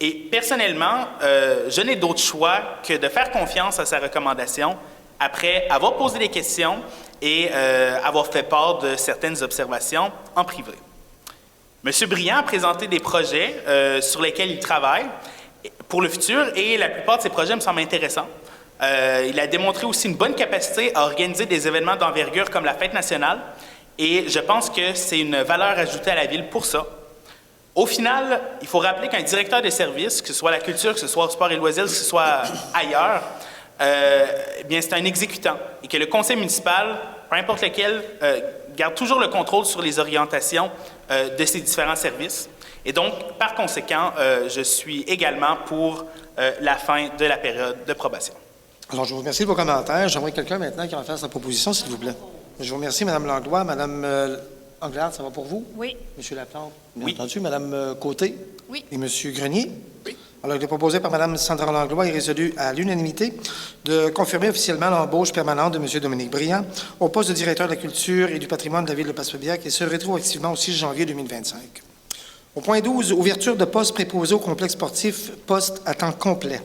et personnellement, je n'ai d'autre choix que de faire confiance à sa recommandation après avoir posé des questions et avoir fait part de certaines observations en privé. M. Briand a présenté des projets sur lesquels il travaille pour le futur et la plupart de ces projets me semblent intéressants. Il a démontré aussi une bonne capacité à organiser des événements d'envergure comme la Fête nationale et je pense que c'est une valeur ajoutée à la ville pour ça. Au final, il faut rappeler qu'un directeur de service, que ce soit la culture, que ce soit au sport et loisirs, que ce soit ailleurs, eh bien, c'est un exécutant et que le conseil municipal, peu importe lequel, garde toujours le contrôle sur les orientations de ces différents services. Et donc, par conséquent, je suis également pour la fin de la période de probation. Alors, je vous remercie de vos commentaires. J'aimerais quelqu'un maintenant qui va faire sa proposition, s'il vous plaît. Je vous remercie, Mme Langlois. Mme Anglade, ça va pour vous? Oui. M. Laplante, bien Oui. entendu. Mme Côté? Oui. Et M. Grenier? Oui. Alors, il est proposé par Mme Sandra Langlois et résolu à l'unanimité de confirmer officiellement l'embauche permanente de M. Dominique Briand au poste de directeur de la culture et du patrimoine de la Ville de Passepébiac et ce rétroactivement au 6 janvier 2025. Au point 12, ouverture de poste préposé au complexe sportif, poste à temps complet.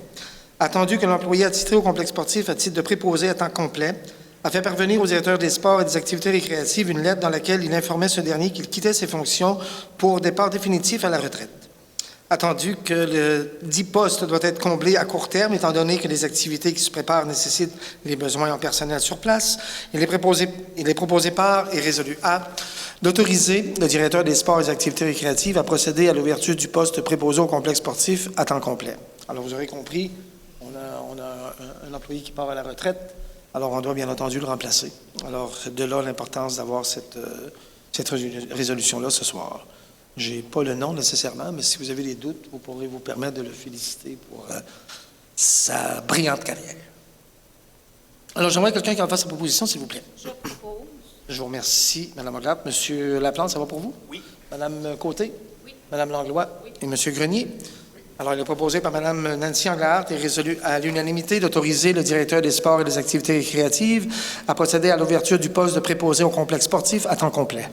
Attendu que l'employé attitré au complexe sportif à titre de préposé à temps complet a fait parvenir au directeur des sports et des activités récréatives une lettre dans laquelle il informait ce dernier qu'il quittait ses fonctions pour départ définitif à la retraite. Attendu que le dit poste doit être comblé à court terme, étant donné que les activités qui se préparent nécessitent les besoins en personnel sur place, il est proposé par et résolu à d'autoriser le directeur des sports et des activités récréatives à procéder à l'ouverture du poste préposé au complexe sportif à temps complet. Alors, vous aurez compris, on a un employé qui part à la retraite, alors on doit bien entendu le remplacer. Alors, de là l'importance d'avoir cette résolution-là ce soir. Je n'ai pas le nom nécessairement, mais si vous avez des doutes, vous pourrez vous permettre de le féliciter pour sa brillante carrière. Alors, j'aimerais quelqu'un qui en fasse sa proposition, s'il vous plaît. Je propose. Je vous remercie, Mme Anglade. Monsieur Laplante, ça va pour vous? Oui. Mme Côté? Oui. Mme Langlois? Oui. Et M. Grenier? Alors, il est proposé par Mme Nancy Anglade et résolu à l'unanimité d'autoriser le directeur des sports et des activités récréatives à procéder à l'ouverture du poste de préposé au complexe sportif à temps complet.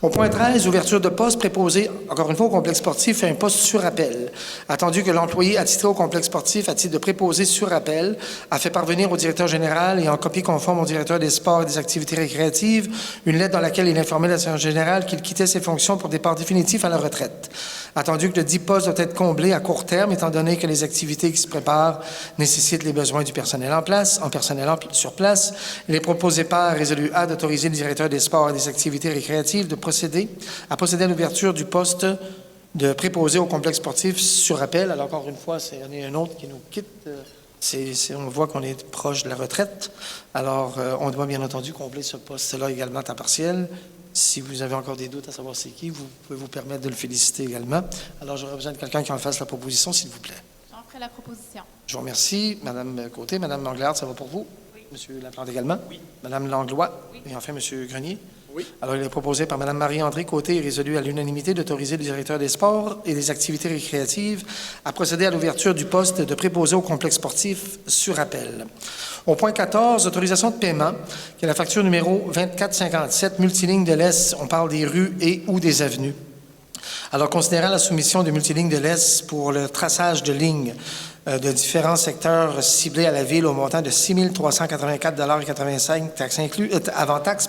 Au point 13, ouverture de poste préposé, encore une fois, au complexe sportif et un poste sur appel. Attendu que l'employé attitré au complexe sportif à titre de préposé sur appel a fait parvenir au directeur général et en copie conforme au directeur des sports et des activités récréatives une lettre dans laquelle il informait le directeur général qu'il quittait ses fonctions pour départ définitif à la retraite. Attendu que le dit poste doit être comblé à court terme, étant donné que les activités qui se préparent nécessitent les besoins du personnel sur place, il est proposé par résolu A d'autoriser le directeur des sports et des activités récréatives de procéder à l'ouverture du poste de préposé au complexe sportif sur appel. Alors, encore une fois, c'est un autre qui nous quitte. On voit qu'on est proche de la retraite. Alors, on doit bien entendu combler ce poste-là également à temps partiel. Si vous avez encore des doutes à savoir c'est qui, vous pouvez vous permettre de le féliciter également. Alors, j'aurais besoin de quelqu'un qui en fasse la proposition, s'il vous plaît. J'en ferai la proposition. Je vous remercie. Mme Côté, Mme Anglade, ça va pour vous? Oui. M. Laplante également? Oui. Mme Langlois? Oui. Et enfin, M. Grenier? Oui. Alors, il est proposé par Mme Marie-André Côté et résolu à l'unanimité d'autoriser le directeur des sports et des activités récréatives à procéder à l'ouverture du poste de préposé au complexe sportif sur appel. Au point 14, autorisation de paiement, qui est la facture numéro 2457, multiligne de l'Est. On parle des rues et ou des avenues. Alors, considérant la soumission de multilignes de l'Est pour le traçage de lignes de différents secteurs ciblés à la Ville au montant de 6 384,85 $, avant taxe,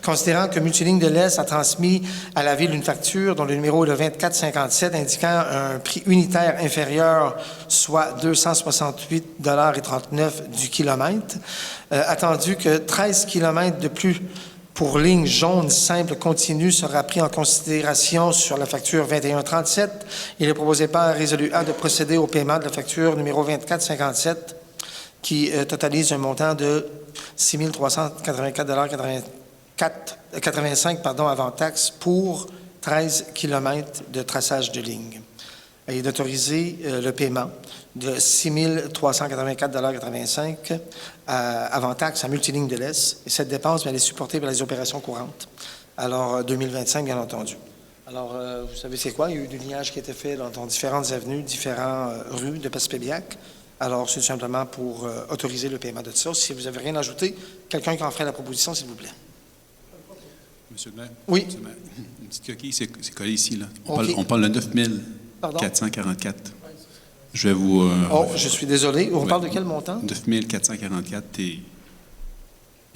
considérant que Multiligne de l'Est a transmis à la Ville une facture dont le numéro est le 2457 indiquant un prix unitaire inférieur, soit 268,39 $ du kilomètre, attendu que 13 km de plus pour ligne jaune simple continue sera pris en considération sur la facture 2137. Il est proposé par résolu A de procéder au paiement de la facture numéro 2457 qui totalise un montant de 6 384,85 $ avant taxe pour 13 km de traçage de ligne. Et d'autoriser le paiement de 6 384,85 $ avant taxe à Multiligne de l'Est. Et cette dépense, elle est supportée par les opérations courantes. Alors, 2025, bien entendu. Alors, vous savez c'est quoi? Il y a eu du lignage qui a été fait dans différentes avenues, différentes rues de Passepébiac. Alors, c'est tout simplement pour autoriser le paiement de ça. Si vous n'avez rien ajouté, quelqu'un qui en ferait la proposition, s'il vous plaît. Monsieur le maire? Oui. Monsieur le maire, une petite coquille, c'est collé ici, là. OK. On parle de 9 444. Je vais vous... je suis désolé. On parle de quel montant? 9 444 et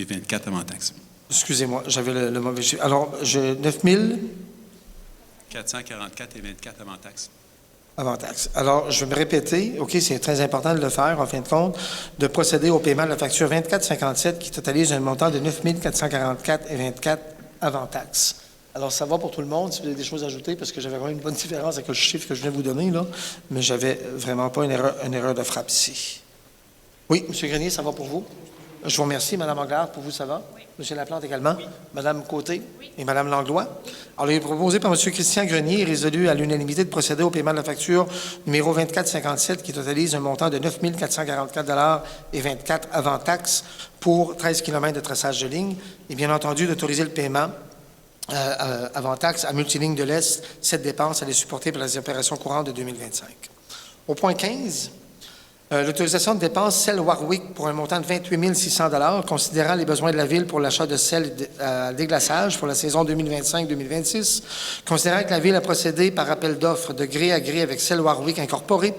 24 avant taxe. Excusez-moi, j'avais le mauvais chiffre. Alors, 9 000 444 et 24 avant taxe. avant taxe. Alors, je vais me répéter. OK, c'est très important de le faire, en fin de compte, de procéder au paiement de la facture 2457 qui totalise un montant de 9 444 et 24 avant taxe. Alors, ça va pour tout le monde, si vous avez des choses à ajouter, parce que j'avais vraiment une bonne différence avec le chiffre que je viens de vous donner, là, mais j'avais vraiment pas une erreur de frappe ici. Oui, M. Grenier, ça va pour vous? Je vous remercie. Mme Anglade, pour vous, ça va? Oui. M. Laplante également? Oui. Mme Côté? Oui. Et Mme Langlois? Oui. Alors, il est proposé par M. Christian Grenier et résolu à l'unanimité de procéder au paiement de la facture numéro 2457 qui totalise un montant de 9 444,24 $ avant taxe pour 13 km de traçage de ligne et bien entendu d'autoriser le paiement avant taxe à Multiligne de l'Est. Cette dépense, elle est supportée par les opérations courantes de 2025. Au point 15, l'autorisation de dépense sel Warwick pour un montant de 28 600 $, considérant les besoins de la Ville pour l'achat de sel à déglaçage pour la saison 2025-2026, considérant que la Ville a procédé par appel d'offres de gré à gré avec sel Warwick Incorporé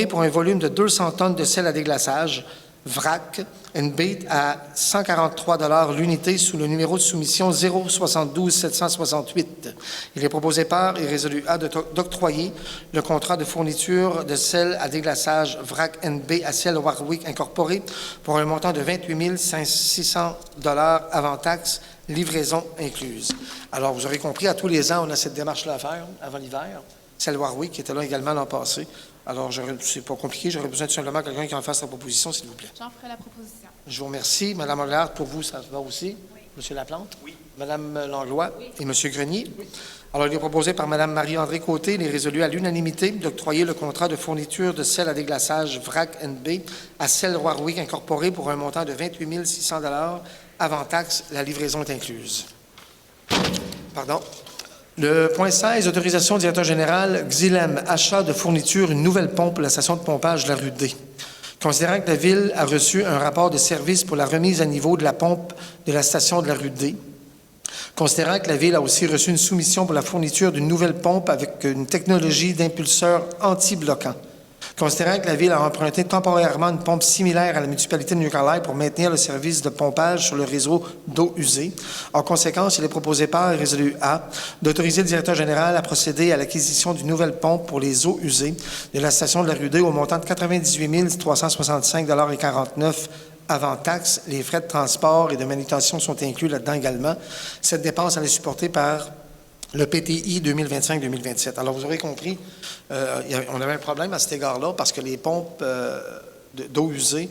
pour un volume de 200 tonnes de sel à déglaçage, vrac, NB à 143 $ l'unité sous le numéro de soumission 072 768. Il est proposé par et résolu A d'octroyer le contrat de fourniture de sel à déglaçage vrac NB à sel Warwick Incorporé pour un montant de 28 600 $ avant taxe, livraison incluse. Alors, vous aurez compris, à tous les ans, on a cette démarche-là à faire avant l'hiver. Sel Warwick qui était là également l'an passé. Alors, c'est pas compliqué. J'aurais besoin de simplement quelqu'un qui en fasse la proposition, s'il vous plaît. J'en ferai la proposition. Je vous remercie. Mme Anglade, pour vous, ça va aussi? Oui. M. Laplante? Oui. Mme Langlois? Oui. Et M. Grenier? Oui. Alors, il est proposé par Mme Marie-André Côté, il est résolu à l'unanimité d'octroyer le contrat de fourniture de sel à déglaçage vrac NB à sel Warwick Incorporé pour un montant de 28 600 $ avant taxe. La livraison est incluse. Pardon. Le point 16, autorisation du directeur général, Xylem, achat de fourniture, une nouvelle pompe pour la station de pompage de la rue D. Considérant que la Ville a reçu un rapport de service pour la remise à niveau de la pompe de la station de la rue D, considérant que la Ville a aussi reçu une soumission pour la fourniture d'une nouvelle pompe avec une technologie d'impulseur anti-bloquant, considérant que la Ville a emprunté temporairement une pompe similaire à la municipalité de New Carlisle pour maintenir le service de pompage sur le réseau d'eau usée. En conséquence, il est proposé par et résolu A d'autoriser le directeur général à procéder à l'acquisition d'une nouvelle pompe pour les eaux usées de la station de la rue D au montant de 98 365,49 $ avant taxe. Les frais de transport et de manutention sont inclus là-dedans également. Cette dépense, elle est supportée par le PTI 2025-2027. Alors, vous aurez compris, on avait un problème à cet égard-là parce que les pompes d'eau usée,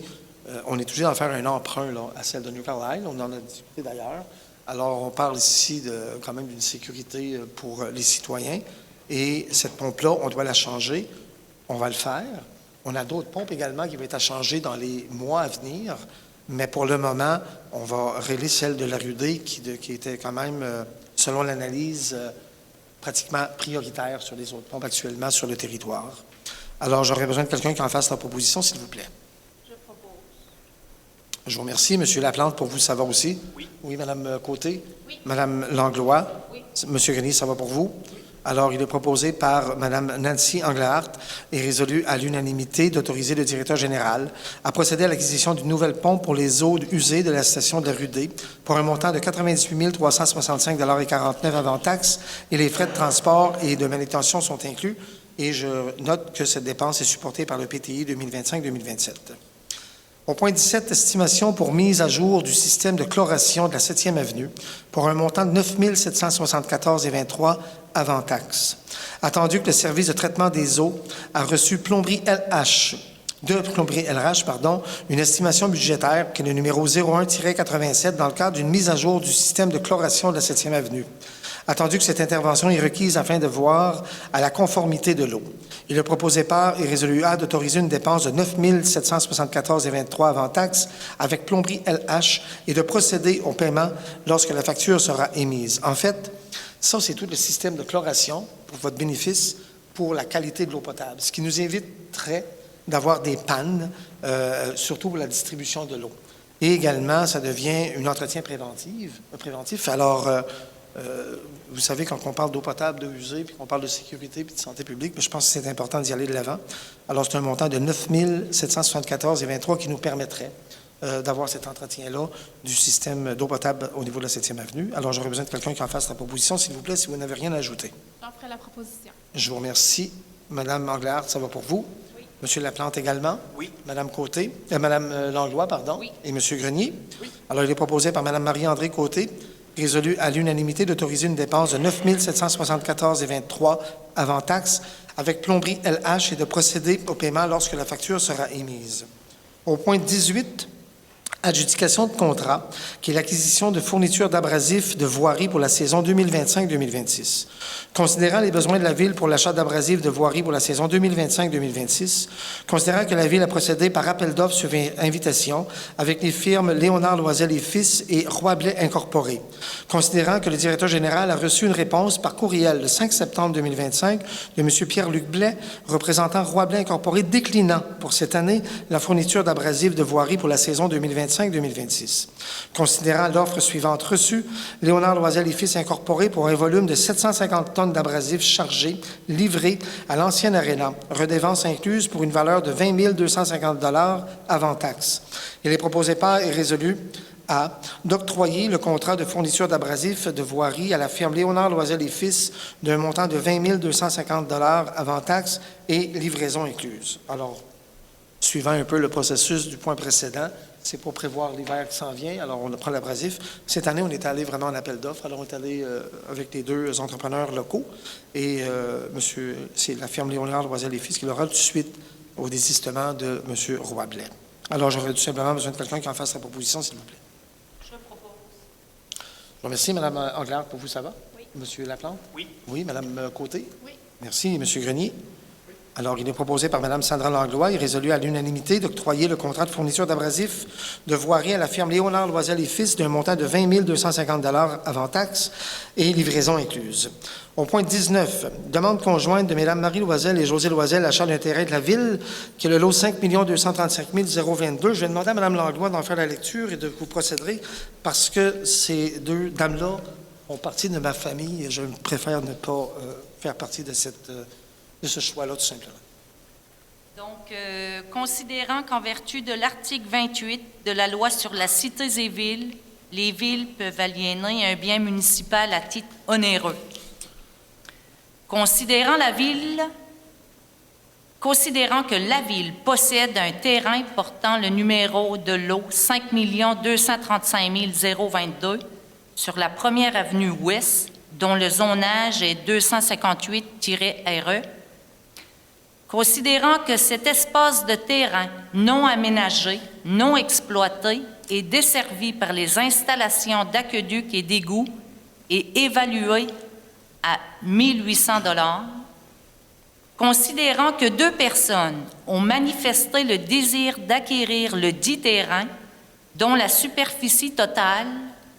on est obligé d'en faire un emprunt là, à celle de New Carlisle. On en a discuté d'ailleurs. Alors, on parle ici quand même d'une sécurité pour les citoyens. Et cette pompe-là, on doit la changer. On va le faire. On a d'autres pompes également qui vont être à changer dans les mois à venir. Mais pour le moment, on va régler celle de la rue D qui était quand même, selon l'analyse, pratiquement prioritaire sur les autres pompes actuellement sur le territoire. Alors, j'aurais besoin de quelqu'un qui en fasse la proposition, s'il vous plaît. Je propose. Je vous remercie. M. Laplante, pour vous, ça va aussi? Oui. Oui, Mme Côté? Oui. Mme Langlois? Oui. M. Grenier, ça va pour vous? Oui. Alors, il est proposé par Mme Nancy Englehart et résolu à l'unanimité d'autoriser le directeur général à procéder à l'acquisition d'une nouvelle pompe pour les eaux usées de la station de la rue D pour un montant de 98 365,49 $ avant taxe et les frais de transport et de manutention sont inclus. Et je note que cette dépense est supportée par le PTI 2025-2027. Au point 17, estimation pour mise à jour du système de chloration de la 7e avenue pour un montant de 9 774,23 $ avant taxe. Attendu que le service de traitement des eaux a reçu Plomberie LH, une estimation budgétaire qui est le numéro 01-87 dans le cadre d'une mise à jour du système de chloration de la 7e avenue. Attendu que cette intervention est requise afin de voir à la conformité de l'eau. Il est proposé par et résolu A d'autoriser une dépense de 9 774,23 $ avant taxe avec Plomberie LH et de procéder au paiement lorsque la facture sera émise. En fait, ça, c'est tout le système de chloration pour votre bénéfice pour la qualité de l'eau potable, ce qui nous éviterait d'avoir des pannes, surtout pour la distribution de l'eau. Et également, ça devient un entretien préventif. Alors, vous savez, quand on parle d'eau potable, d'eau usée, puis qu'on parle de sécurité puis de santé publique, je pense que c'est important d'y aller de l'avant. Alors, c'est un montant de 9 774,23 $ qui nous permettrait d'avoir cet entretien-là du système d'eau potable au niveau de la 7e avenue. Alors, j'aurais besoin de quelqu'un qui en fasse la proposition, s'il vous plaît, si vous n'avez rien à ajouter. J'en ferai la proposition. Je vous remercie. Mme Anglehart, ça va pour vous? Oui. M. Laplante également? Oui. Mme Côté? Mme Langlois, pardon? Oui. Et M. Grenier? Oui. Alors, il est proposé par Mme Marie-André Côté résolu à l'unanimité d'autoriser une dépense de 9 774,23 avant taxe avec plomberie LH et de procéder au paiement lorsque la facture sera émise. Au point 18, adjudication de contrat, qui est l'acquisition de fournitures d'abrasifs de voirie pour la saison 2025-2026. Considérant les besoins de la Ville pour l'achat d'abrasifs de voirie pour la saison 2025-2026, considérant que la Ville a procédé par appel d'offres sur invitation avec les firmes Léonard Loisel et Fils et Roy-Blais Incorporé, considérant que le directeur général a reçu une réponse par courriel le 5 septembre 2025 de M. Pierre-Luc Blais, représentant Roy-Blais Incorporé, déclinant pour cette année la fourniture d'abrasifs de voirie pour la saison 2025-2026. Considérant l'offre suivante reçue, Léonard Loisel et Fils Incorporé pour un volume de 750 tonnes d'abrasifs chargés, livrés à l'ancienne Arena, redevance incluse pour une valeur de 20 250 $ avant taxe. Il est proposé par et résolu à d'octroyer le contrat de fourniture d'abrasifs de voirie à la firme Léonard Loisel et Fils d'un montant de 20 250 $ avant taxe et livraison incluse. Alors, suivant un peu le processus du point précédent, c'est pour prévoir l'hiver qui s'en vient. Alors, on prend l'abrasif. Cette année, on est allé vraiment en appel d'offres. Alors, on est allé avec les deux entrepreneurs locaux. Et c'est la firme Léonard Loisel et Fils qui l'aura tout de suite au désistement de M. Roy-Blais. Alors, j'aurais tout simplement besoin de quelqu'un qui en fasse la proposition, s'il vous plaît. Je propose. Je vous remercie, Mme Anglade. Pour vous, ça va? Oui. M. Laplante? Oui. Oui, Mme Côté? Oui. Merci. M. Grenier? Alors, il est proposé par Mme Sandra Langlois et résolu à l'unanimité d'octroyer le contrat de fourniture d'abrasifs de voirie à la firme Léonard Loisel et Fils d'un montant de 20 250 $ avant taxe et livraison incluse. Au point 19, demande conjointe de Mme Marie Loisel et José Loisel à l'achat d'un terrain de la Ville, qui est le lot 5 235 022. Je vais demander à Mme Langlois d'en faire la lecture et de vous procéder parce que ces deux dames-là font partie de ma famille et je préfère ne pas faire partie de ce choix-là, tout simplement. Donc, considérant qu'en vertu de l'article 28 de la loi sur la cité et villes, les villes peuvent aliéner un bien municipal à titre onéreux. Considérant que la Ville possède un terrain portant le numéro de lot 5 235 022 sur la 1er avenue Ouest, dont le zonage est 258-RE, considérant que cet espace de terrain non aménagé, non exploité et desservi par les installations d'aqueducs et d'égouts est évalué à 1 800 $, considérant que 2 personnes ont manifesté le désir d'acquérir le dit terrain, dont la superficie totale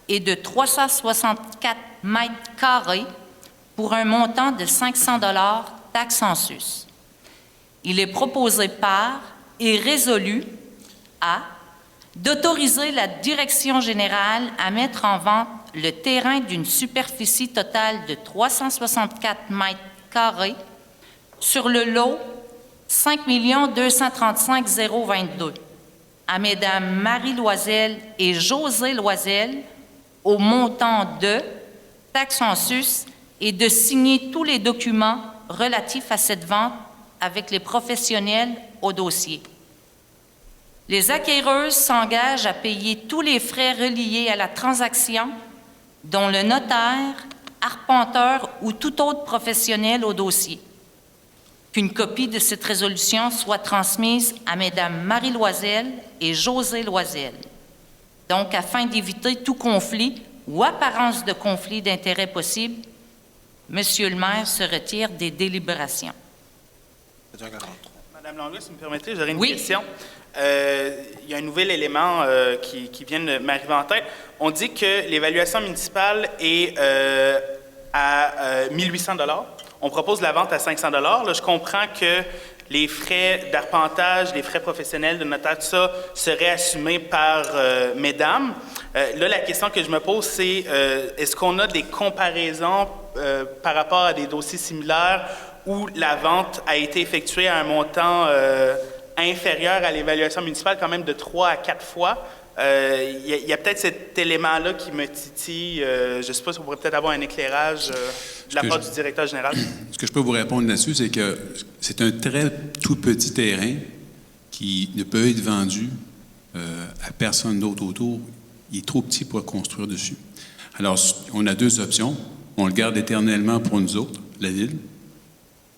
est de 364 mètres carrés pour un montant de 500 $ taxe en sus. Il est proposé par et résolu à d'autoriser la Direction générale à mettre en vente le terrain d'une superficie totale de 364 mètres carrés sur le lot 5 235 022 à Mesdames Marie Loisel et José Loisel au montant de taxe en sus et de signer tous les documents relatifs à cette vente avec les professionnels au dossier. Les acquéreuses s'engagent à payer tous les frais reliés à la transaction, dont le notaire, arpenteur ou tout autre professionnel au dossier. Qu'une copie de cette résolution soit transmise à Mesdames Marie Loisel et José Loisel. Donc, afin d'éviter tout conflit ou apparence de conflit d'intérêt possible, Monsieur le maire se retire des délibérations. Madame Langlois, si vous me permettez, j'aurais une Oui. question. Il y a un nouvel élément qui vient de m'arriver en tête. On dit que l'évaluation municipale est à 1 800 $. On propose la vente à 500 $. Là, je comprends que les frais d'arpentage, les frais professionnels de notaire, tout ça, seraient assumés par mesdames. Là, la question que je me pose, c'est est-ce qu'on a des comparaisons par rapport à des dossiers similaires où la vente a été effectuée à un montant inférieur à l'évaluation municipale, quand même de 3 à 4 fois? Il y a peut-être cet élément-là qui me titille. Je ne sais pas si on pourrait peut-être avoir un éclairage de la part du directeur général. Ce que je peux vous répondre là-dessus, c'est que c'est un très tout petit terrain qui ne peut être vendu à personne d'autre autour. il est trop petit pour construire dessus. Alors, on a deux options. On le garde éternellement pour nous autres, la ville.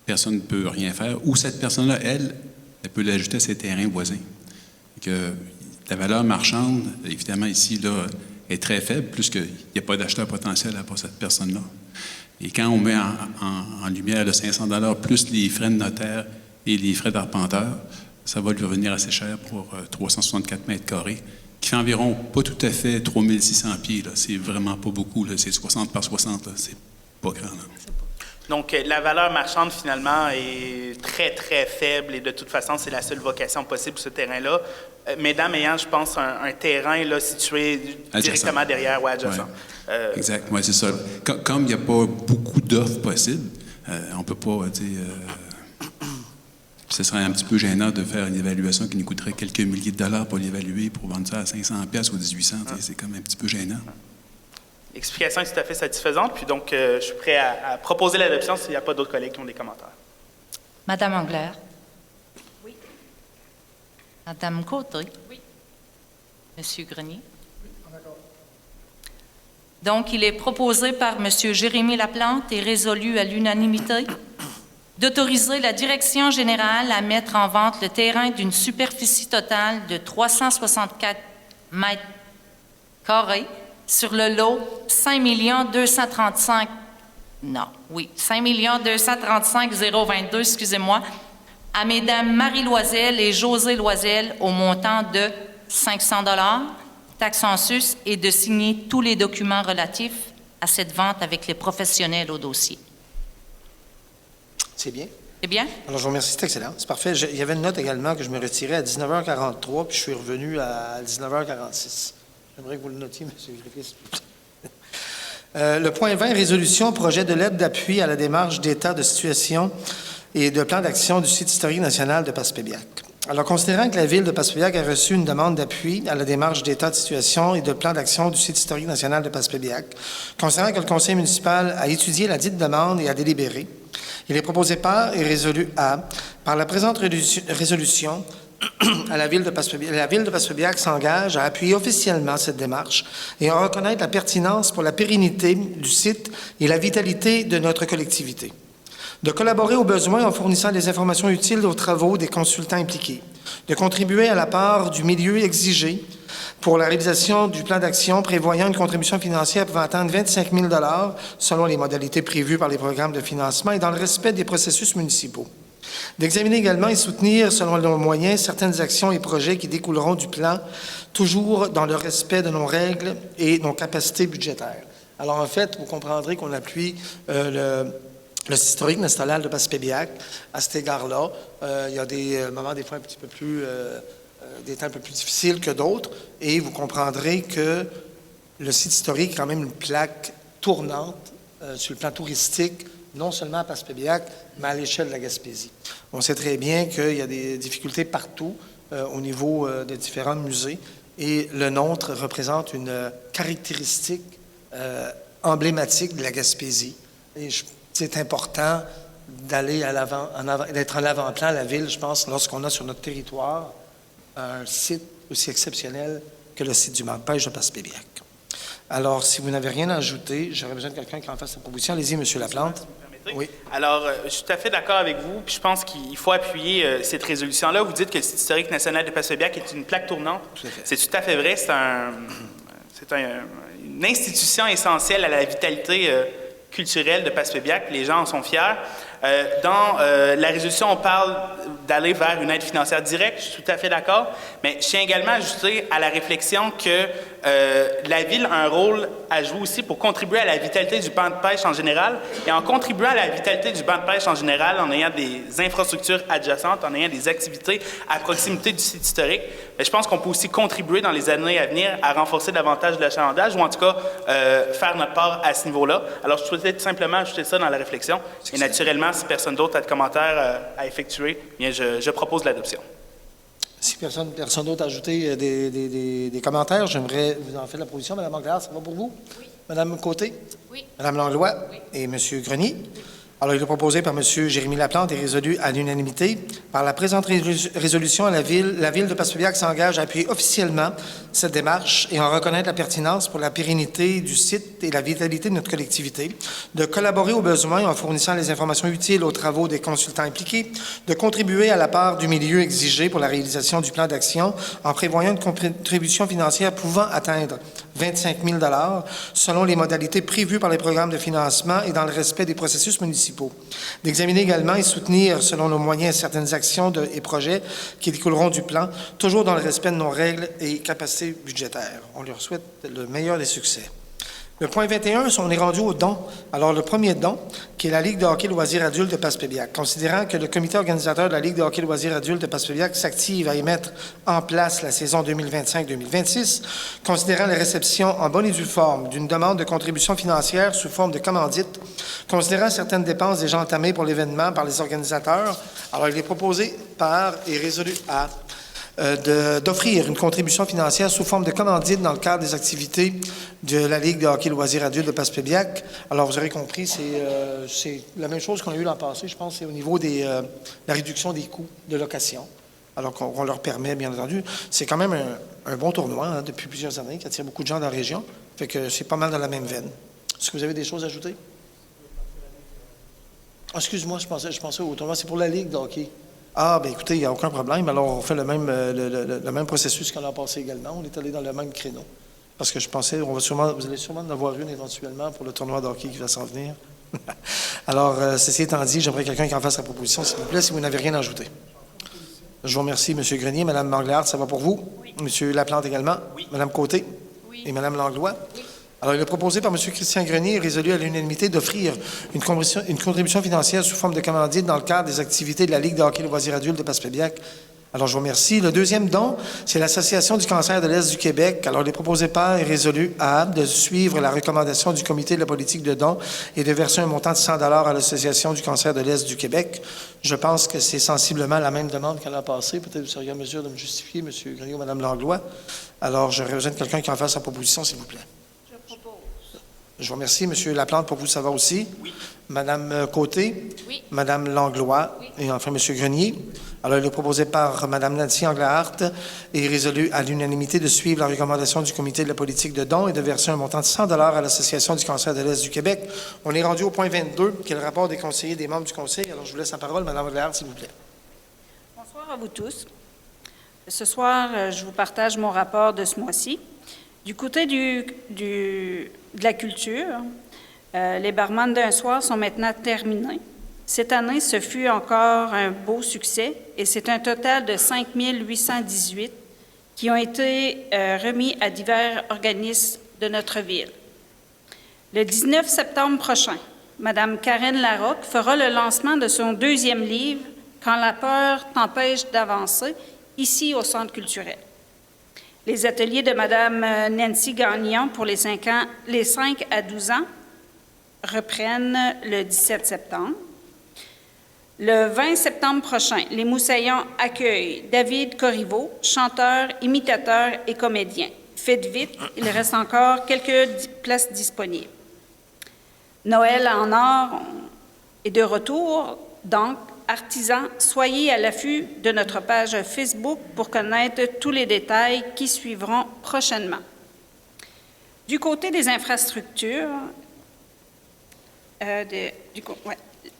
Personne ne peut rien faire. Ou cette personne-là, elle peut l'ajouter à ses terrains voisins. Que la valeur marchande, évidemment, ici, là, est très faible, puisqu'il n'y a pas d'acheteur potentiel à part cette personne-là. Et quand on met en lumière le 500 $ plus les frais de notaire et les frais d'arpenteur, ça va lui revenir assez cher pour 364 mètres carrés, qui fait environ pas tout à fait 3600 pieds. C'est vraiment pas beaucoup. C'est 60 par 60. C'est pas grand. Là. Donc, la valeur marchande, finalement, est très, très faible et de toute façon, c'est la seule vocation possible pour ce terrain-là. Mesdames ayant, je pense, un terrain là, situé directement derrière ou adjacent. Ouais. Exact, oui, c'est ça. Comme il n'y a pas beaucoup d'offres possibles, on ne peut pas, ce serait un petit peu gênant de faire une évaluation qui nous coûterait quelques milliers de dollars pour l'évaluer, pour vendre ça à 500$ ou 1800$. C'est comme un petit peu gênant. L'explication est tout à fait satisfaisante. Puis donc, je suis prêt à proposer l'adoption s'il n'y a pas d'autres collègues qui ont des commentaires. Madame Anglère? Oui. Madame Côté? Oui. Monsieur Grenier? Oui. Donc, il est proposé par Monsieur Jérémy Laplante et résolu à l'unanimité d'autoriser la direction générale à mettre en vente le terrain d'une superficie totale de 364 mètres carrés sur le lot 5 235 022, excusez-moi, à Mesdames Marie Loisel et José Loisel au montant de 500 $, taxe en sus, et de signer tous les documents relatifs à cette vente avec les professionnels au dossier. C'est bien. C'est bien? Alors, je vous remercie, c'est excellent. C'est parfait. Il y avait une note également que je me retirais à 19h43, puis je suis revenu à 19h46. J'aimerais que vous le notiez, M. Griffiths. Le point 20, résolution, projet de lettre d'appui à la démarche d'état de situation et de plan d'action du site historique national de Passepébiac. Alors, considérant que la Ville de Passepébiac a reçu une demande d'appui à la démarche d'état de situation et de plan d'action du site historique national de Passepébiac, considérant que le Conseil municipal a étudié la dite demande et a délibéré, il est proposé par et résolu à, par la présente résolution, la Ville de Passepébiac s'engage à appuyer officiellement cette démarche et à reconnaître la pertinence pour la pérennité du site et la vitalité de notre collectivité. De collaborer aux besoins en fournissant des informations utiles aux travaux des consultants impliqués. De contribuer à la part du milieu exigé pour la réalisation du plan d'action prévoyant une contribution financière pouvant atteindre 25 000 $ selon les modalités prévues par les programmes de financement et dans le respect des processus municipaux. D'examiner également et soutenir, selon nos moyens, certaines actions et projets qui découleront du plan, toujours dans le respect de nos règles et nos capacités budgétaires. Alors, en fait, vous comprendrez qu'on appuie le site historique national de Passepébiac à cet égard-là. Il y a des moments, des fois, un petit peu plus... des temps un peu plus difficiles que d'autres, et vous comprendrez que le site historique est quand même une plaque tournante sur le plan touristique, non seulement à Passepébiac, mais à l'échelle de la Gaspésie. On sait très bien qu'il y a des difficultés partout au niveau de différents musées, et le nôtre représente une caractéristique emblématique de la Gaspésie. Et c'est important d'aller à l'avant, d'être en avant-plan à la ville, je pense, lorsqu'on a sur notre territoire un site aussi exceptionnel que le site du banc de pêche de Passepébiac. Alors, si vous n'avez rien à ajouter, j'aurais besoin de quelqu'un qui en fasse sa proposition. Allez-y, M. Laplante. Oui. Alors, je suis tout à fait d'accord avec vous, puis je pense qu'il faut appuyer cette résolution-là. Vous dites que le site historique national de Passepébiac est une plaque tournante. C'est tout à fait vrai. C'est une institution essentielle à la vitalité culturelle de Passepébiac. Les gens en sont fiers. Dans la résolution, on parle d'aller vers une aide financière directe. Je suis tout à fait d'accord. Mais je tiens également à ajouter à la réflexion que la Ville a un rôle à jouer aussi pour contribuer à la vitalité du banc de pêche en général. Et en contribuant à la vitalité du banc de pêche en général, en ayant des infrastructures adjacentes, en ayant des activités à proximité du site historique, je pense qu'on peut aussi contribuer dans les années à venir à renforcer davantage l'achalandage ou en tout cas faire notre part à ce niveau-là. Alors, je souhaitais tout simplement ajouter ça dans la réflexion. Et naturellement, si personne d'autre a de commentaires à effectuer, bien, je propose l'adoption. Si personne d'autre a ajouté des commentaires, j'aimerais vous en faire la proposition. Mme Anglard, ça va pour vous? Oui. Mme Côté? Oui. Mme Langlois? Oui. Et M. Grenier? Alors, il est proposé par M. Jérémy Laplante et résolu à l'unanimité. Par la présente résolution, la Ville de Passepébiac s'engage à appuyer officiellement cette démarche et en reconnaître la pertinence pour la pérennité du site et la vitalité de notre collectivité, de collaborer aux besoins en fournissant les informations utiles aux travaux des consultants impliqués, de contribuer à la part du milieu exigé pour la réalisation du plan d'action en prévoyant une contribution financière pouvant atteindre 25 000 $ selon les modalités prévues par les programmes de financement et dans le respect des processus municipaux. D'examiner également et soutenir, selon nos moyens, certaines actions et projets qui découleront du plan, toujours dans le respect de nos règles et capacités budgétaires. On leur souhaite le meilleur des succès. Le point 21, on est rendu aux dons. Alors, le premier don, qui est la Ligue de hockey loisirs adultes de Passepébiac. Considérant que le comité organisateur de la Ligue de hockey loisirs adultes de Passepébiac s'active à y mettre en place la saison 2025-2026, considérant la réception en bonne et due forme d'une demande de contribution financière sous forme de commandite, considérant certaines dépenses déjà entamées pour l'événement par les organisateurs, alors il est proposé par et résolu à d'offrir une contribution financière sous forme de commandite dans le cadre des activités de la Ligue de hockey loisirs adultes de Passepébiac. Alors, vous aurez compris, c'est la même chose qu'on a eu l'an passé, je pense, c'est au niveau de la réduction des coûts de location. Alors qu'on leur permet, bien entendu. C'est quand même un bon tournoi depuis plusieurs années qui attire beaucoup de gens dans la région. Fait que c'est pas mal dans la même veine. Est-ce que vous avez des choses à ajouter? Ah, excuse-moi, je pensais au tournoi. C'est pour la Ligue de hockey. Ah, bien écoutez, il n'y a aucun problème. Alors, on fait le même processus qu'en l'an passé également. On est allé dans le même créneau. Parce que je pensais, vous allez sûrement en avoir une éventuellement pour le tournoi de hockey qui va s'en venir. Alors, ceci étant dit, j'aimerais quelqu'un qui en fasse la proposition, s'il vous plaît, si vous n'avez rien à ajouter. Je vous remercie, M. Grenier. Mme Mangléard, ça va pour vous? Oui. M. Laplante également? Oui. Mme Côté? Oui. Et Mme Langlois? Oui. Alors, il est proposé par M. Christian Grenier et résolu à l'unanimité d'offrir une contribution financière sous forme de commandite dans le cadre des activités de la Ligue de hockey loisirs adultes de Passepébiac. Alors, je vous remercie. Le deuxième don, c'est l'Association du cancer de l'Est du Québec. Alors, il est proposé par et résolu à de suivre la recommandation du comité de la politique de dons et de verser un montant de 100 $ à l'Association du cancer de l'Est du Québec. Je pense que c'est sensiblement la même demande qu'elle a passée. Peut-être que vous seriez en mesure de me justifier, M. Grenier ou Mme Langlois. Alors, j'aurais besoin de quelqu'un qui en fasse sa proposition, s'il vous plaît. Je vous remercie. M. Laplante, pour vous, ça va aussi? Oui. Mme Côté? Oui. Mme Langlois? Oui. Et enfin, M. Grenier. Alors, il est proposé par Mme Nancy Anglahardt et résolu à l'unanimité de suivre la recommandation du comité de la politique de dons et de verser un montant de 100 $ à l'Association du cancer de l'Est du Québec. On est rendu au point 22, qui est le rapport des conseillers et des membres du conseil. Alors, je vous laisse la parole. Mme Anglahardt, s'il vous plaît. Bonsoir à vous tous. Ce soir, je vous partage mon rapport de ce mois-ci. Du côté de la culture, les barman d'un soir sont maintenant terminés. Cette année, ce fut encore un beau succès et c'est un total de 5 818 qui ont été remis à divers organismes de notre ville. Le 19 septembre prochain, Mme Karen Larocque fera le lancement de son deuxième livre « Quand la peur t'empêche d'avancer » ici au Centre culturel. Les ateliers de Mme Nancy Gagnon pour les 5 à 12 ans reprennent le 17 septembre. Le 20 septembre prochain, les Moussaillons accueillent David Corriveau, chanteur, imitateur et comédien. Faites vite, il reste encore quelques places disponibles. Noël en or est de retour, donc, artisans, soyez à l'affût de notre page Facebook pour connaître tous les détails qui suivront prochainement. Du côté des infrastructures,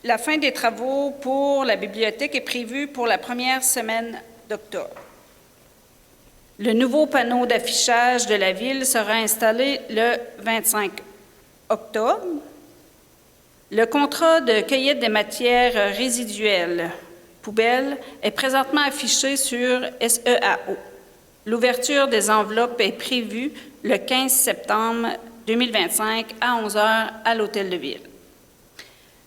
la fin des travaux pour la bibliothèque est prévue pour la première semaine d'octobre. Le nouveau panneau d'affichage de la ville sera installé le 25 octobre. Le contrat de cueillette des matières résiduelles, poubelles, est présentement affiché sur SEAO. L'ouverture des enveloppes est prévue le 15 septembre 2025 à 11 h à l'Hôtel de Ville.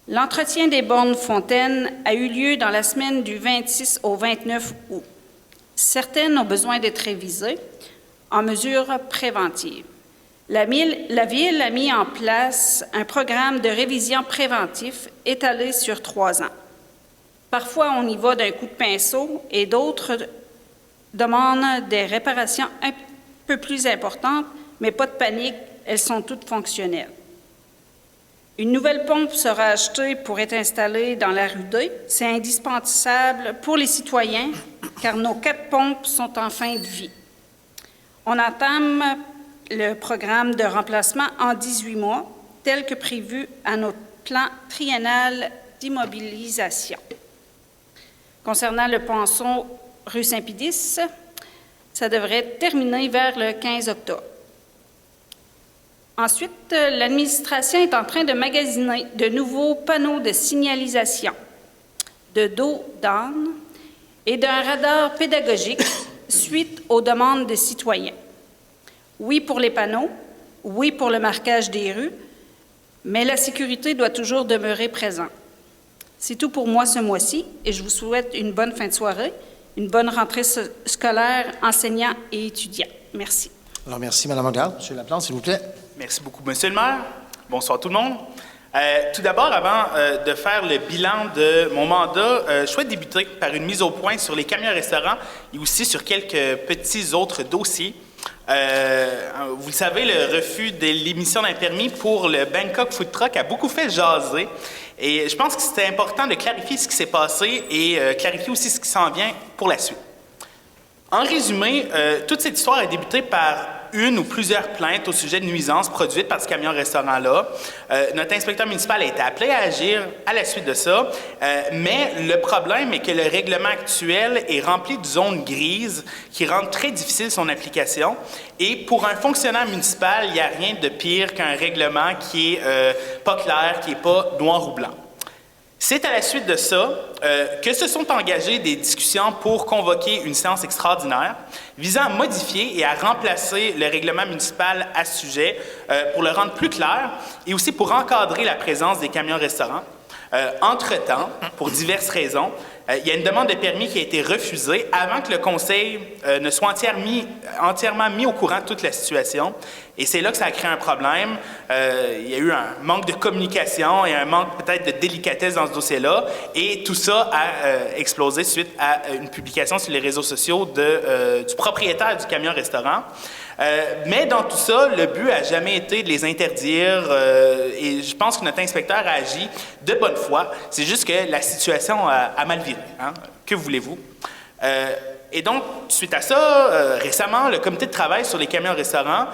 L'entretien des bornes fontaines a eu lieu dans la semaine du 26 au 29 août. Certaines ont besoin d'être révisées en mesures préventives. La Ville a mis en place un programme de révision préventif étalé sur 3 ans. Parfois, on y va d'un coup de pinceau et d'autres demandent des réparations un peu plus importantes, mais pas de panique, elles sont toutes fonctionnelles. Une nouvelle pompe sera achetée pour être installée dans la rue D. C'est indispensable pour les citoyens car nos 4 pompes sont en fin de vie. On entame le programme de remplacement en 18 mois, tel que prévu à notre plan triennal d'immobilisation. Concernant le ponçon rue Saint-Pédis, ça devrait être terminé vers le 15 octobre. Ensuite, l'administration est en train de magasiner de nouveaux panneaux de signalisation, de dos d'âne et d'un radar pédagogique suite aux demandes des citoyens. Oui pour les panneaux, oui pour le marquage des rues, mais la sécurité doit toujours demeurer présente. C'est tout pour moi ce mois-ci et je vous souhaite une bonne fin de soirée, une bonne rentrée scolaire, enseignants et étudiants. Merci. Alors, merci, Mme Lagarde. M. Laplante, s'il vous plaît. Merci beaucoup, Monsieur le maire. Bonsoir tout le monde. Tout d'abord, avant de faire le bilan de mon mandat, je souhaite débuter par une mise au point sur les camions-restaurants et aussi sur quelques petits autres dossiers. Vous le savez, le refus de l'émission d'un permis pour le Bangkok Food Truck a beaucoup fait jaser. Et je pense que c'était important de clarifier ce qui s'est passé et clarifier aussi ce qui s'en vient pour la suite. En résumé, toute cette histoire a débuté par une ou plusieurs plaintes au sujet de nuisances produites par ce camion-restaurant-là. Notre inspecteur municipal a été appelé à agir à la suite de ça, mais le problème est que le règlement actuel est rempli de zones grises qui rendent très difficile son application. Et pour un fonctionnaire municipal, il n'y a rien de pire qu'un règlement qui est pas clair, qui n'est pas noir ou blanc. C'est à la suite de ça que se sont engagées des discussions pour convoquer une séance extraordinaire visant à modifier et à remplacer le règlement municipal à ce sujet pour le rendre plus clair et aussi pour encadrer la présence des camions-restaurants. Entre-temps, pour diverses raisons, il y a une demande de permis qui a été refusée avant que le conseil ne soit entièrement mis au courant de toute la situation. Et c'est là que ça a créé un problème. Il y a eu un manque de communication et un manque peut-être de délicatesse dans ce dossier-là. Et tout ça a explosé suite à une publication sur les réseaux sociaux du propriétaire du camion-restaurant. Mais dans tout ça, le but n'a jamais été de les interdire et je pense que notre inspecteur a agi de bonne foi. C'est juste que la situation a mal viré. Hein? Que voulez-vous? Et donc, suite à ça, récemment, le comité de travail sur les camions-restaurants,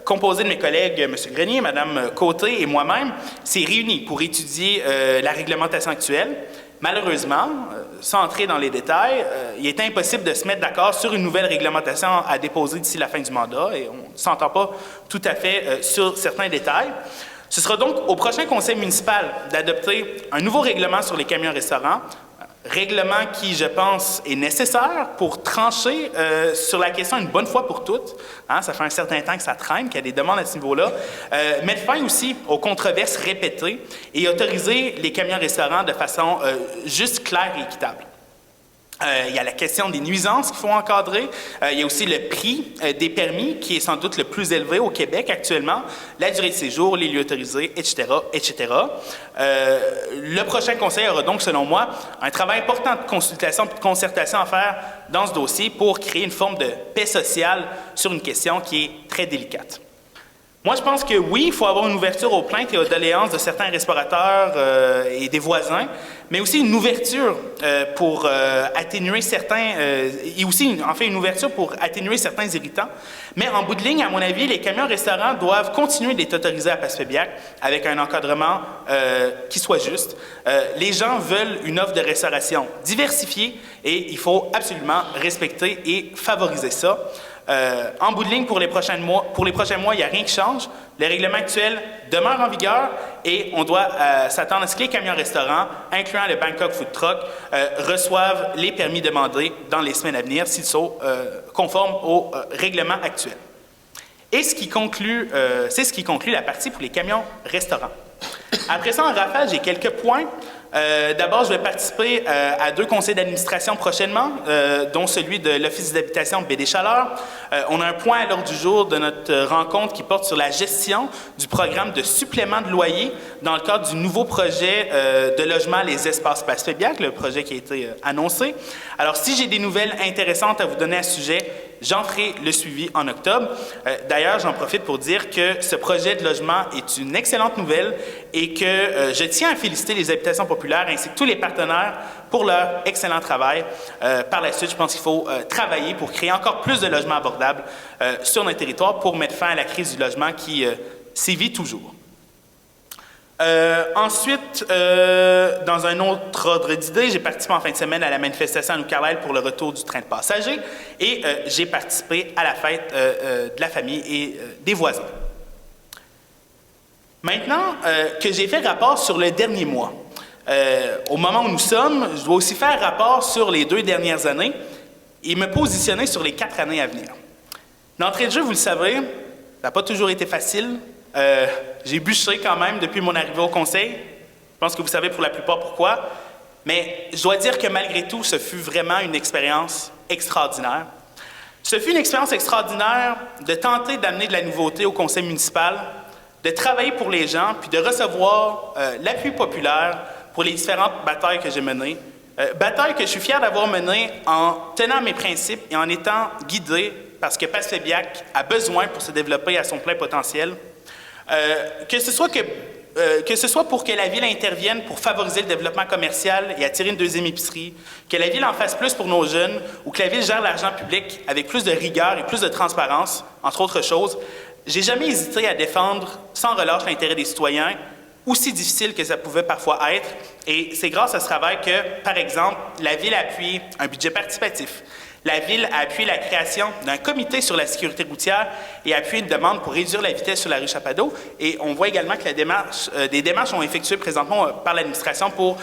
composé de mes collègues M. Grenier, Mme Côté et moi-même, s'est réuni pour étudier la réglementation actuelle. Malheureusement, sans entrer dans les détails, il est impossible de se mettre d'accord sur une nouvelle réglementation à déposer d'ici la fin du mandat et on ne s'entend pas tout à fait sur certains détails. Ce sera donc au prochain conseil municipal d'adopter un nouveau règlement sur les camions-restaurants, règlement qui, je pense, est nécessaire pour trancher sur la question une bonne fois pour toutes. Hein, ça fait un certain temps que ça traîne, qu'il y a des demandes à ce niveau-là. Mettre fin aussi aux controverses répétées et autoriser les camions-restaurants de façon juste, claire et équitable. Il y a la question des nuisances qu'il faut encadrer. Il y a aussi le prix des permis, qui est sans doute le plus élevé au Québec actuellement, la durée de séjour, les lieux autorisés, etc., etc. Le prochain conseil aura donc, selon moi, un travail important de consultation et de concertation à faire dans ce dossier pour créer une forme de paix sociale sur une question qui est très délicate. Moi, je pense que oui, il faut avoir une ouverture aux plaintes et aux doléances de certains restaurateurs et des voisins, mais aussi une ouverture pour atténuer certains, et aussi, en fait, une ouverture pour atténuer certains irritants. Mais en bout de ligne, à mon avis, les camions-restaurants doivent continuer d'être autorisés à Passepébiac avec un encadrement qui soit juste. Les gens veulent une offre de restauration diversifiée et il faut absolument respecter et favoriser ça. En bout de ligne, pour les prochains mois, il n'y a rien qui change. Le règlement actuel demeure en vigueur et on doit s'attendre à ce que les camions-restaurants, incluant le Bangkok Food Truck, reçoivent les permis demandés dans les semaines à venir s'ils sont conformes au règlement actuel. Et c'est ce qui conclut la partie pour les camions-restaurants. Après ça, en rafale, j'ai quelques points. D'abord, je vais participer à 2 conseils d'administration prochainement, dont celui de l'Office d'habitation Baie-des-Chaleurs. On a un point à l'ordre du jour de notre rencontre qui porte sur la gestion du programme de supplément de loyer dans le cadre du nouveau projet de logement Les Espaces Passepébiac, le projet qui a été annoncé. Alors, si j'ai des nouvelles intéressantes à vous donner à ce sujet, j'en ferai le suivi en octobre. D'ailleurs, j'en profite pour dire que ce projet de logement est une excellente nouvelle et que je tiens à féliciter les habitations populaires ainsi que tous les partenaires pour leur excellent travail. Par la suite, je pense qu'il faut travailler pour créer encore plus de logements abordables sur notre territoire pour mettre fin à la crise du logement qui sévit toujours. Ensuite, dans un autre ordre d'idée, j'ai participé en fin de semaine à la manifestation à New Carlisle pour le retour du train de passagers et j'ai participé à la fête de la famille et des voisins. Maintenant que j'ai fait rapport sur le dernier mois, au moment où nous sommes, je dois aussi faire rapport sur les 2 dernières années et me positionner sur les 4 années à venir. D'entrée de jeu, vous le savez, ça n'a pas toujours été facile. J'ai bûché quand même depuis mon arrivée au conseil. Je pense que vous savez pour la plupart pourquoi. Mais je dois dire que malgré tout, ce fut vraiment une expérience extraordinaire. Ce fut une expérience extraordinaire de tenter d'amener de la nouveauté au conseil municipal, de travailler pour les gens, puis de recevoir l'appui populaire pour les différentes batailles que j'ai menées. Batailles que je suis fier d'avoir menées en tenant mes principes et en étant guidé parce que Passepébiac a besoin pour se développer à son plein potentiel. Que ce soit pour que la Ville intervienne pour favoriser le développement commercial et attirer une 2e épicerie, que la Ville en fasse plus pour nos jeunes ou que la Ville gère l'argent public avec plus de rigueur et plus de transparence, entre autres choses, j'ai jamais hésité à défendre sans relâche l'intérêt des citoyens, aussi difficile que ça pouvait parfois être. Et c'est grâce à ce travail que, par exemple, la Ville a appuyé un budget participatif. La Ville a appuyé la création d'un comité sur la sécurité routière et a appuyé une demande pour réduire la vitesse sur la rue Chapado. Et on voit également que des démarches sont effectuées présentement par l'administration pour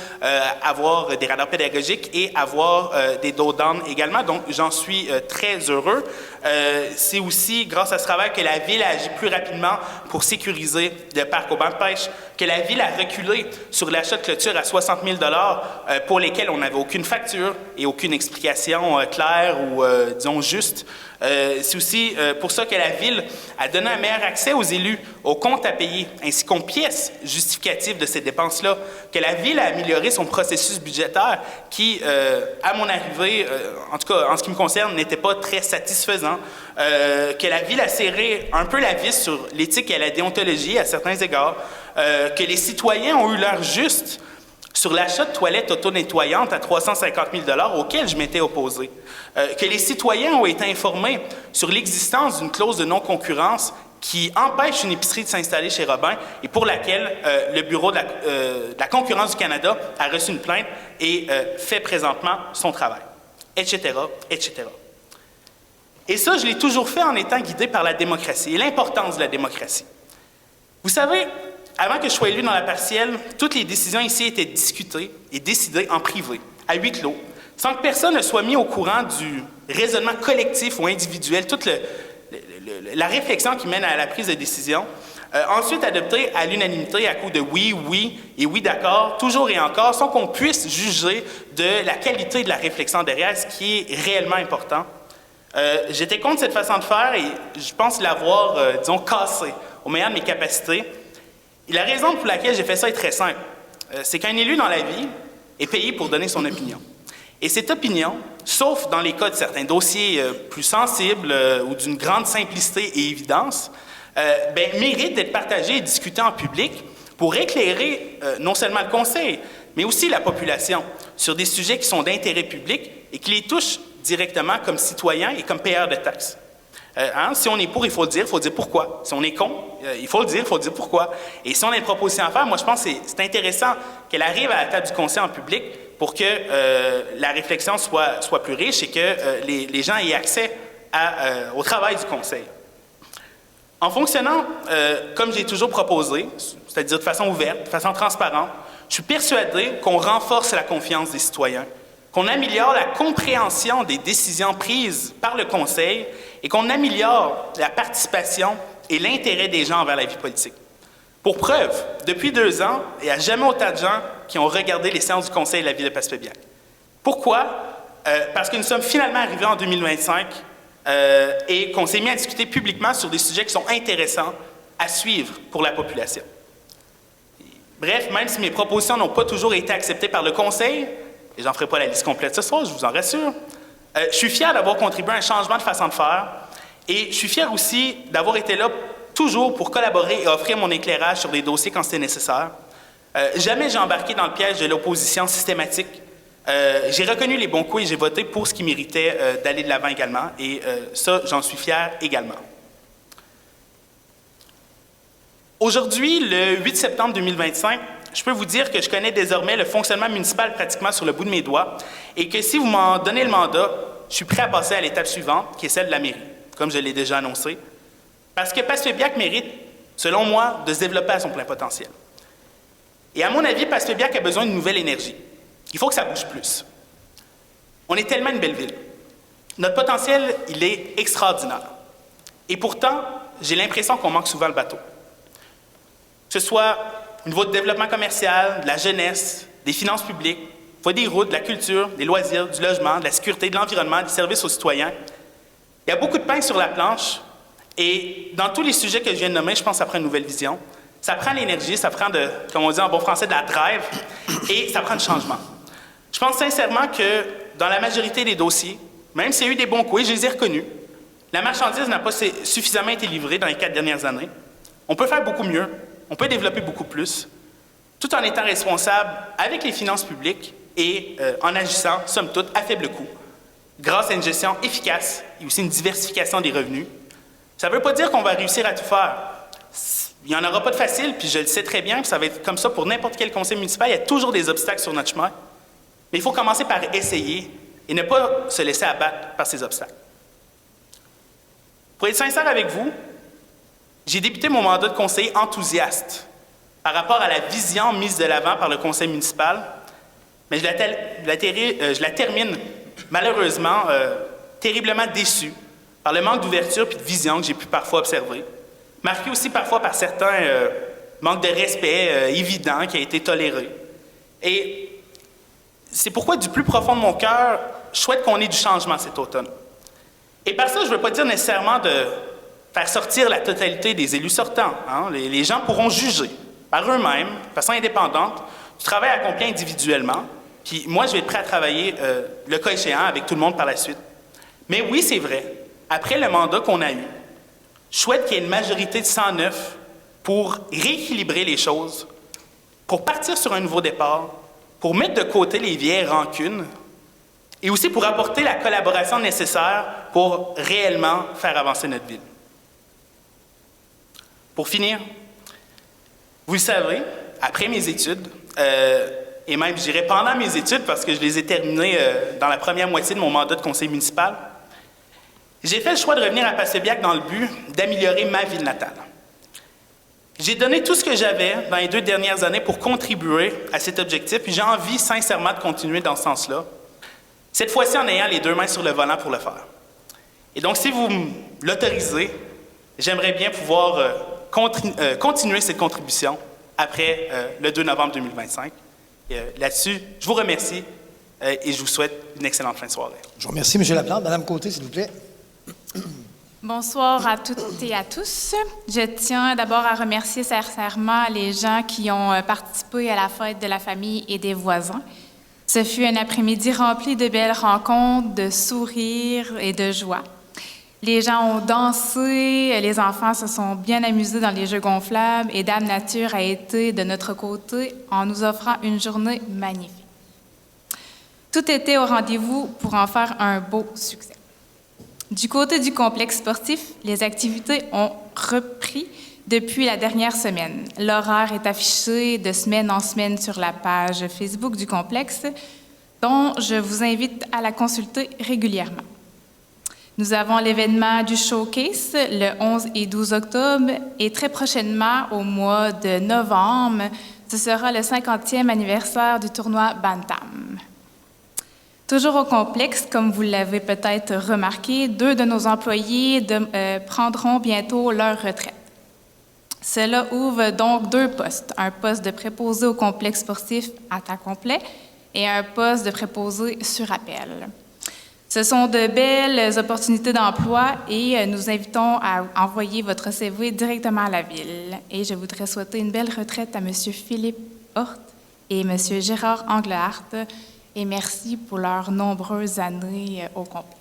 avoir des radars pédagogiques et avoir des dos down également. Donc, j'en suis très heureux. C'est aussi grâce à ce travail que la Ville a agi plus rapidement pour sécuriser le parc au banc de pêche, que la Ville a reculé sur l'achat de clôture à 60 000 $ pour lesquels on n'avait aucune facture et aucune explication claire ou, disons, juste. C'est aussi pour ça que la Ville a donné un meilleur accès aux élus, aux comptes à payer, ainsi qu'aux pièces justificatives de ces dépenses-là, que la Ville a amélioré son processus budgétaire qui, à mon arrivée, en tout cas en ce qui me concerne, n'était pas très satisfaisant, que la Ville a serré un peu la vis sur l'éthique et la déontologie à certains égards, que les citoyens ont eu l'heure juste sur l'achat de toilettes auto-nettoyantes à 350 000 $ auquel je m'étais opposé, que les citoyens ont été informés sur l'existence d'une clause de non-concurrence qui empêche une épicerie de s'installer chez Robin et pour laquelle le Bureau de la concurrence du Canada a reçu une plainte et fait présentement son travail, etc., etc. Et ça, je l'ai toujours fait en étant guidé par la démocratie et l'importance de la démocratie. Vous savez, avant que je sois élu dans la partielle, toutes les décisions ici étaient discutées et décidées en privé, à huis clos, sans que personne ne soit mis au courant du raisonnement collectif ou individuel, toute la réflexion qui mène à la prise de décision. Ensuite, adoptée à l'unanimité à coup de oui, oui et oui d'accord, toujours et encore, sans qu'on puisse juger de la qualité de la réflexion derrière, ce qui est réellement important. J'étais contre cette façon de faire et je pense l'avoir, disons, cassée au meilleur de mes capacités. Et la raison pour laquelle j'ai fait ça est très simple. C'est qu'un élu dans la vie est payé pour donner son opinion. Et cette opinion, sauf dans les cas de certains dossiers plus sensibles ou d'une grande simplicité et évidence, mérite d'être partagée et discutée en public pour éclairer non seulement le Conseil, mais aussi la population sur des sujets qui sont d'intérêt public et qui les touchent directement comme citoyens et comme payeurs de taxes. Si on est pour, il faut le dire pourquoi. Si on est contre, il faut le dire pourquoi. Et si on a une proposition à faire, moi je pense que c'est intéressant qu'elle arrive à la table du Conseil en public pour que la réflexion soit plus riche et que les gens aient accès au travail du Conseil. En fonctionnant comme j'ai toujours proposé, c'est-à-dire de façon ouverte, de façon transparente, je suis persuadé qu'on renforce la confiance des citoyens, qu'on améliore la compréhension des décisions prises par le Conseil et qu'on améliore la participation et l'intérêt des gens envers la vie politique. Pour preuve, depuis 2 ans, il n'y a jamais autant de gens qui ont regardé les séances du Conseil de la Ville de Passepébiac. Pourquoi? Parce que nous sommes finalement arrivés en 2025 et qu'on s'est mis à discuter publiquement sur des sujets qui sont intéressants à suivre pour la population. Bref, même si mes propositions n'ont pas toujours été acceptées par le Conseil, et j'en ferai pas la liste complète ce soir, je vous en rassure, Je suis fier d'avoir contribué à un changement de façon de faire et je suis fier aussi d'avoir été là toujours pour collaborer et offrir mon éclairage sur des dossiers quand c'était nécessaire. Jamais j'ai embarqué dans le piège de l'opposition systématique. J'ai reconnu les bons coups et j'ai voté pour ce qui méritait d'aller de l'avant également. Et ça, j'en suis fier également. Aujourd'hui, le 8 septembre 2025, je peux vous dire que je connais désormais le fonctionnement municipal pratiquement sur le bout de mes doigts et que si vous m'en donnez le mandat, je suis prêt à passer à l'étape suivante, qui est celle de la mairie, comme je l'ai déjà annoncé. Parce que Passepébiac mérite, selon moi, de se développer à son plein potentiel. Et à mon avis, Passepébiac a besoin d'une nouvelle énergie. Il faut que ça bouge plus. On est tellement une belle ville. Notre potentiel, il est extraordinaire. Et pourtant, j'ai l'impression qu'on manque souvent le bateau. Que ce soit au niveau du développement commercial, de la jeunesse, des finances publiques, des routes, de la culture, des loisirs, du logement, de la sécurité, de l'environnement, des services aux citoyens. Il y a beaucoup de pain sur la planche. Et dans tous les sujets que je viens de nommer, je pense que ça prend une nouvelle vision. Ça prend l'énergie, ça prend, comme on dit en bon français, de la drive, et ça prend du changement. Je pense sincèrement que dans la majorité des dossiers, même s'il y a eu des bons coups, je les ai reconnus, la marchandise n'a pas suffisamment été livrée dans les 4 dernières années. On peut faire beaucoup mieux, on peut développer beaucoup plus, tout en étant responsable avec les finances publiques et en agissant, somme toute, à faible coût, grâce à une gestion efficace et aussi une diversification des revenus. Ça ne veut pas dire qu'on va réussir à tout faire. Il n'y en aura pas de facile, puis je le sais très bien, puis ça va être comme ça pour n'importe quel conseil municipal. Il y a toujours des obstacles sur notre chemin. Mais il faut commencer par essayer et ne pas se laisser abattre par ces obstacles. Pour être sincère avec vous, j'ai débuté mon mandat de conseiller enthousiaste par rapport à la vision mise de l'avant par le conseil municipal, mais je la termine malheureusement terriblement déçu par le manque d'ouverture et de vision que j'ai pu parfois observer, marqué aussi parfois par certains manques de respect évident qui a été toléré. Et c'est pourquoi, du plus profond de mon cœur, je souhaite qu'on ait du changement cet automne. Et par ça, je ne veux pas dire nécessairement de faire sortir la totalité des élus sortants. Hein? Les gens pourront juger par eux-mêmes, de façon indépendante, du travail accompli individuellement. Puis moi, je vais être prêt à travailler, le cas échéant, avec tout le monde par la suite. Mais oui, c'est vrai, après le mandat qu'on a eu, je souhaite qu'il y ait une majorité de 109 pour rééquilibrer les choses, pour partir sur un nouveau départ, pour mettre de côté les vieilles rancunes et aussi pour apporter la collaboration nécessaire pour réellement faire avancer notre ville. Pour finir, vous le savez, après mes études, et même, je dirais, pendant mes études, parce que je les ai terminées dans la première moitié de mon mandat de conseiller municipal, j'ai fait le choix de revenir à Passepébiac dans le but d'améliorer ma ville natale. J'ai donné tout ce que j'avais dans les 2 dernières années pour contribuer à cet objectif, puis j'ai envie sincèrement de continuer dans ce sens-là, cette fois-ci en ayant les 2 mains sur le volant pour le faire. Et donc, si vous l'autorisez, j'aimerais bien pouvoir continuer cette contribution après le 2 novembre 2025. Là-dessus, je vous remercie et je vous souhaite une excellente fin de soirée. Je vous remercie, M. Laplante. Madame Côté, s'il vous plaît. Bonsoir à toutes et à tous. Je tiens d'abord à remercier sincèrement les gens qui ont participé à la fête de la famille et des voisins. Ce fut un après-midi rempli de belles rencontres, de sourires et de joie. Les gens ont dansé, les enfants se sont bien amusés dans les jeux gonflables et Dame Nature a été de notre côté en nous offrant une journée magnifique. Tout était au rendez-vous pour en faire un beau succès. Du côté du complexe sportif, les activités ont repris depuis la dernière semaine. L'horaire est affiché de semaine en semaine sur la page Facebook du complexe, dont je vous invite à la consulter régulièrement. Nous avons l'événement du Showcase le 11 et 12 octobre et très prochainement, au mois de novembre, ce sera le 50e anniversaire du tournoi Bantam. Toujours au complexe, comme vous l'avez peut-être remarqué, 2 de nos employés prendront bientôt leur retraite. Cela ouvre donc 2 postes, un poste de préposé au complexe sportif à temps complet et un poste de préposé sur appel. Ce sont de belles opportunités d'emploi et nous invitons à envoyer votre CV directement à la Ville. Et je voudrais souhaiter une belle retraite à M. Philippe Hort et M. Gérard Anglehardt et merci pour leurs nombreuses années au complexe.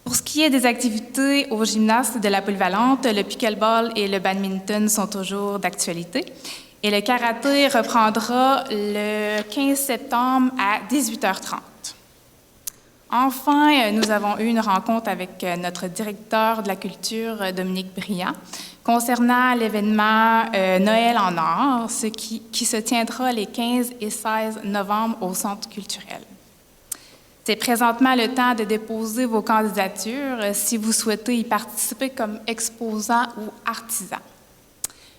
Pour ce qui est des activités au gymnase de la Polyvalente, le pickleball et le badminton sont toujours d'actualité. Et le karaté reprendra le 15 septembre à 18h30. Enfin, nous avons eu une rencontre avec notre directeur de la culture, Dominique Briand, concernant l'événement Noël en or, qui se tiendra les 15 et 16 novembre au Centre culturel. C'est présentement le temps de déposer vos candidatures si vous souhaitez y participer comme exposant ou artisan.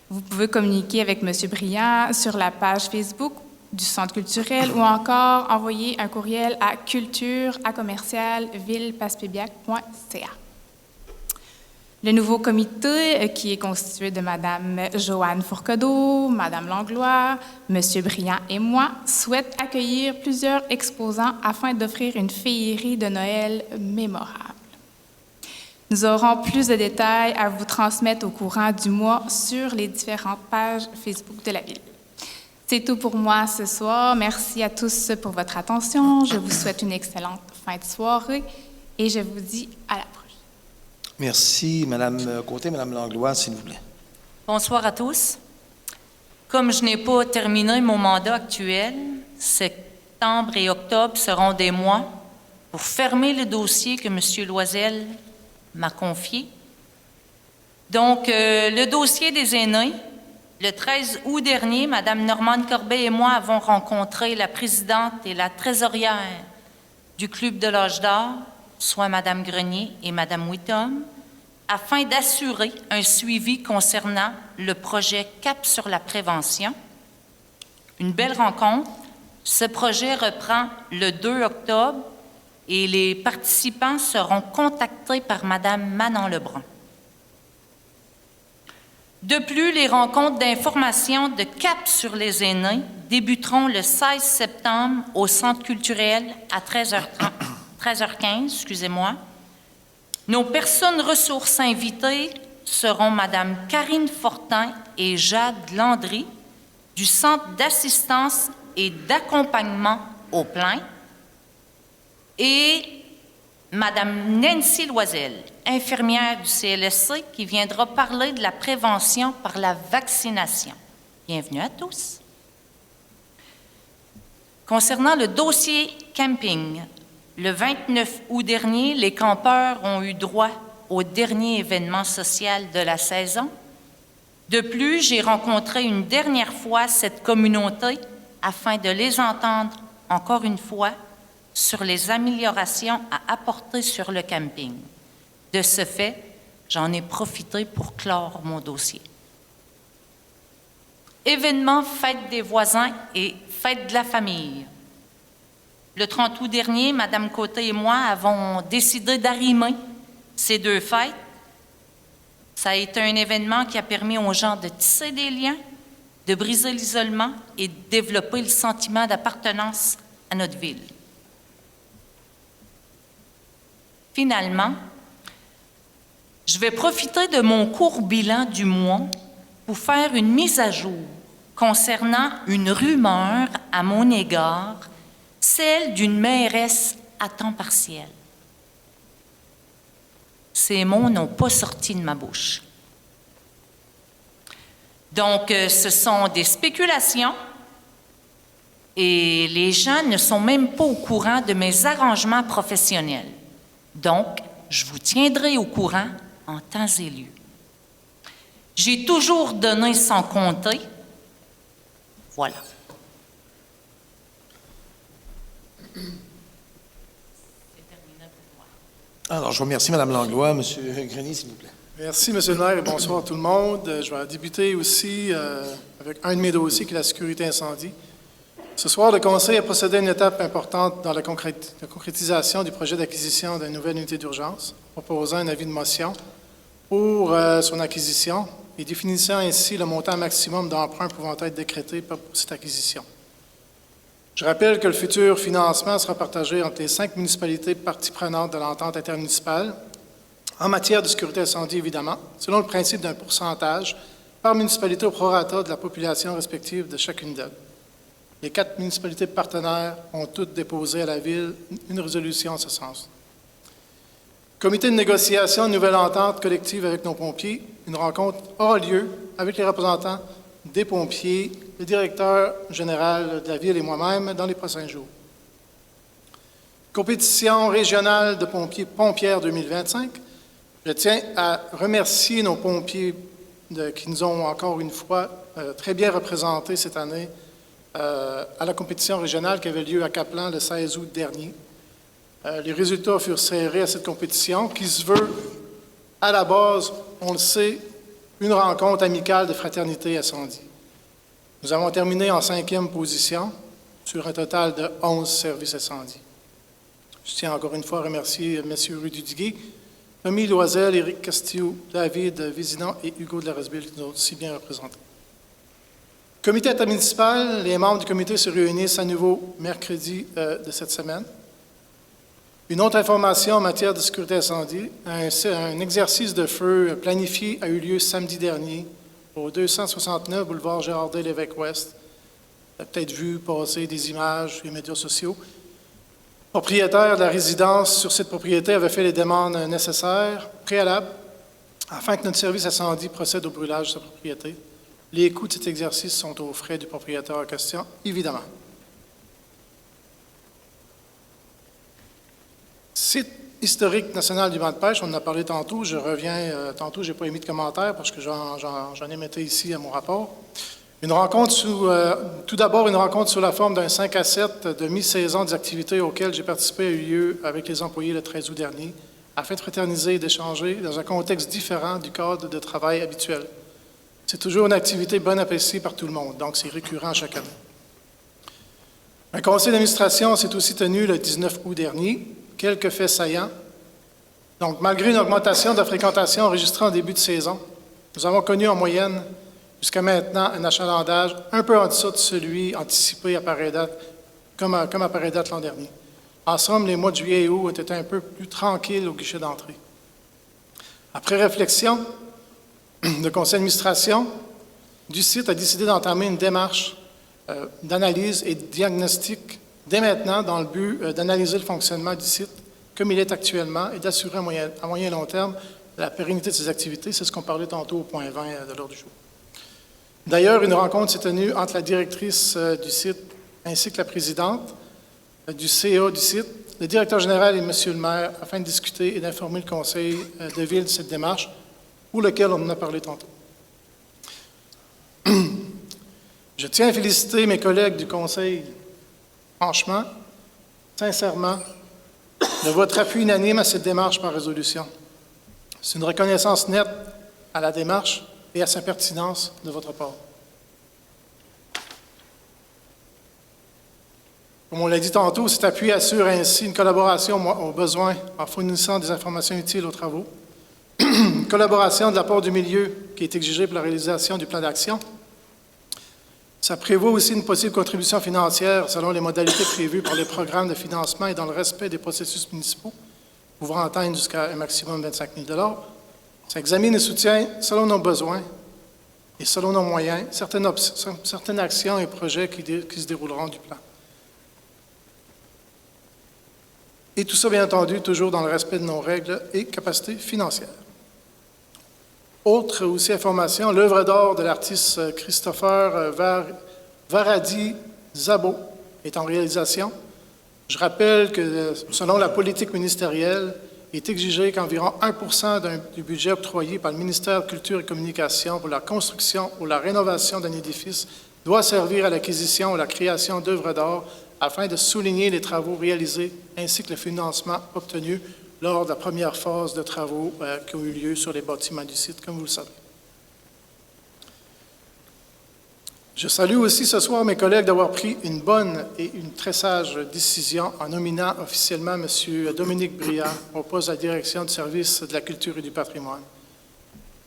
Vous pouvez communiquer avec M. Briand sur la page Facebook du Centre culturel ou encore envoyer un courriel à culture@villepaspebiac.ca. Le nouveau comité, qui est constitué de Mme Joanne Fourcadeau, Mme Langlois, M. Briand et moi, souhaite accueillir plusieurs exposants afin d'offrir une féerie de Noël mémorable. Nous aurons plus de détails à vous transmettre au courant du mois sur les différentes pages Facebook de la Ville. C'est tout pour moi ce soir. Merci à tous pour votre attention. Je vous souhaite une excellente fin de soirée et je vous dis à la prochaine. Merci, Mme Côté. Mme Langlois, s'il vous plaît. Bonsoir à tous. Comme je n'ai pas terminé mon mandat actuel, septembre et octobre seront des mois pour fermer le dossier que M. Loisel m'a confié. Donc, le dossier des aînés, le 13 août dernier, Mme Normande Corbet et moi avons rencontré la présidente et la trésorière du Club de l'Âge d'Or, soit Mme Grenier et Mme Whittom, afin d'assurer un suivi concernant le projet CAP sur la prévention. Une belle rencontre. Ce projet reprend le 2 octobre et les participants seront contactés par Mme Manon Lebrun. De plus, les rencontres d'information de CAP sur les aînés débuteront le 16 septembre au Centre culturel à 13h15. Nos personnes ressources invitées seront Mme Karine Fortin et Jade Landry du Centre d'assistance et d'accompagnement aux plaintes et Mme Nancy Loisel, infirmière du CLSC, qui viendra parler de la prévention par la vaccination. Bienvenue à tous. Concernant le dossier camping, le 29 août dernier, les campeurs ont eu droit au dernier événement social de la saison. De plus, j'ai rencontré une dernière fois cette communauté afin de les entendre encore une fois sur les améliorations à apporter sur le camping. De ce fait, j'en ai profité pour clore mon dossier. Événements, fête des voisins et fête de la famille. Le 30 août dernier, Mme Côté et moi avons décidé d'arrimer ces deux fêtes. Ça a été un événement qui a permis aux gens de tisser des liens, de briser l'isolement et de développer le sentiment d'appartenance à notre ville. Finalement, je vais profiter de mon court bilan du mois pour faire une mise à jour concernant une rumeur à mon égard, celle d'une mairesse à temps partiel. Ces mots n'ont pas sorti de ma bouche. Donc, ce sont des spéculations et les gens ne sont même pas au courant de mes arrangements professionnels. Donc, je vous tiendrai au courant en temps et lieu. J'ai toujours donné sans compter. Voilà. Alors, je vous remercie, Mme Langlois. M. Grenier, s'il vous plaît. Merci, M. le maire, et bonsoir à tout le monde. Je vais débuter aussi avec un de mes dossiers, qui est la sécurité incendie. Ce soir, le Conseil a procédé à une étape importante dans la concrétisation du projet d'acquisition d'une nouvelle unité d'urgence, proposant un avis de motion pour son acquisition et définissant ainsi le montant maximum d'emprunt pouvant être décrété pour cette acquisition. Je rappelle que le futur financement sera partagé entre les 5 municipalités parties prenantes de l'entente intermunicipale, en matière de sécurité incendie, évidemment, selon le principe d'un pourcentage par municipalité au prorata de la population respective de chacune d'elles. Les 4 municipalités partenaires ont toutes déposé à la Ville une résolution en ce sens. Comité de négociation, une nouvelle entente collective avec nos pompiers. Une rencontre aura lieu avec les représentants des pompiers, le directeur général de la Ville et moi-même dans les prochains jours. Compétition régionale de pompières 2025. Je tiens à remercier nos pompiers qui nous ont encore une fois très bien représentés cette année à la compétition régionale qui avait lieu à Caplan le 16 août dernier. Les résultats furent serrés à cette compétition qui se veut, à la base, on le sait, une rencontre amicale de fraternité incendie. Nous avons terminé en 5e position sur un total de 11 services incendies. Je tiens encore une fois à remercier M. Rudy-Duguay, Tommy Loisel, Éric Castillo, David Vézinon et Hugo de la Resbille qui nous ont si bien représentés. Comité intermunicipal, les membres du comité se réunissent à nouveau mercredi de cette semaine. Une autre information en matière de sécurité incendie, un exercice de feu planifié a eu lieu samedi dernier au 269 boulevard Gérardin-Lévesque-Ouest. Vous avez peut-être vu passer des images sur les médias sociaux. Le propriétaire de la résidence sur cette propriété avait fait les demandes nécessaires, préalables, afin que notre service incendie procède au brûlage de sa propriété. Les coûts de cet exercice sont aux frais du propriétaire en question, évidemment. Site historique national du banc de pêche, on en a parlé tantôt, je reviens, tantôt je n'ai pas émis de commentaires parce que j'en émettais ici à mon rapport. Une rencontre tout d'abord, une rencontre sous la forme d'un 5 à 7 de mi-saison des activités auxquelles j'ai participé a eu lieu avec les employés le 13 août dernier, afin de fraterniser et d'échanger dans un contexte différent du cadre de travail habituel. C'est toujours une activité bonne appréciée par tout le monde, donc c'est récurrent chaque année. Un conseil d'administration s'est aussi tenu le 19 août dernier. Quelques faits saillants. Donc, malgré une augmentation de la fréquentation enregistrée en début de saison, nous avons connu en moyenne, jusqu'à maintenant, un achalandage un peu en dessous de celui anticipé à pareille date, comme à pareille date l'an dernier. En somme, les mois de juillet et août ont été un peu plus tranquilles au guichet d'entrée. Après réflexion, le conseil d'administration du site a décidé d'entamer une démarche d'analyse et de diagnostic dès maintenant dans le but d'analyser le fonctionnement du site comme il est actuellement et d'assurer à moyen et long terme la pérennité de ses activités. C'est ce qu'on parlait tantôt au point 20 de l'ordre du jour. D'ailleurs, une rencontre s'est tenue entre la directrice du site ainsi que la présidente du CA du site, le directeur général et M. le maire afin de discuter et d'informer le conseil de ville de cette démarche pour lequel on en a parlé tantôt. Je tiens à féliciter mes collègues du conseil, franchement, sincèrement, de votre appui unanime à cette démarche par résolution. C'est une reconnaissance nette à la démarche et à sa pertinence de votre part. Comme on l'a dit tantôt, cet appui assure ainsi une collaboration aux besoins en fournissant des informations utiles aux travaux, une collaboration de la part du milieu qui est exigée pour la réalisation du plan d'action. Ça prévoit aussi une possible contribution financière selon les modalités prévues par les programmes de financement et dans le respect des processus municipaux, pouvant atteindre jusqu'à un maximum de 25 000 $. Ça examine et soutient, selon nos besoins et selon nos moyens, certaines actions et projets qui se dérouleront du plan. Et tout ça, bien entendu, toujours dans le respect de nos règles et capacités financières. Autre aussi information, l'œuvre d'art de l'artiste Christopher Varadi Zabo est en réalisation. Je rappelle que, selon la politique ministérielle, il est exigé qu'environ 1 % du budget octroyé par le ministère de Culture et Communication pour la construction ou la rénovation d'un édifice doit servir à l'acquisition ou la création d'œuvres d'art afin de souligner les travaux réalisés ainsi que le financement obtenu lors de la première phase de travaux qui ont eu lieu sur les bâtiments du site, comme vous le savez. Je salue aussi ce soir mes collègues d'avoir pris une bonne et une très sage décision en nominant officiellement M. Dominique Bria au poste de la direction du service de la culture et du patrimoine.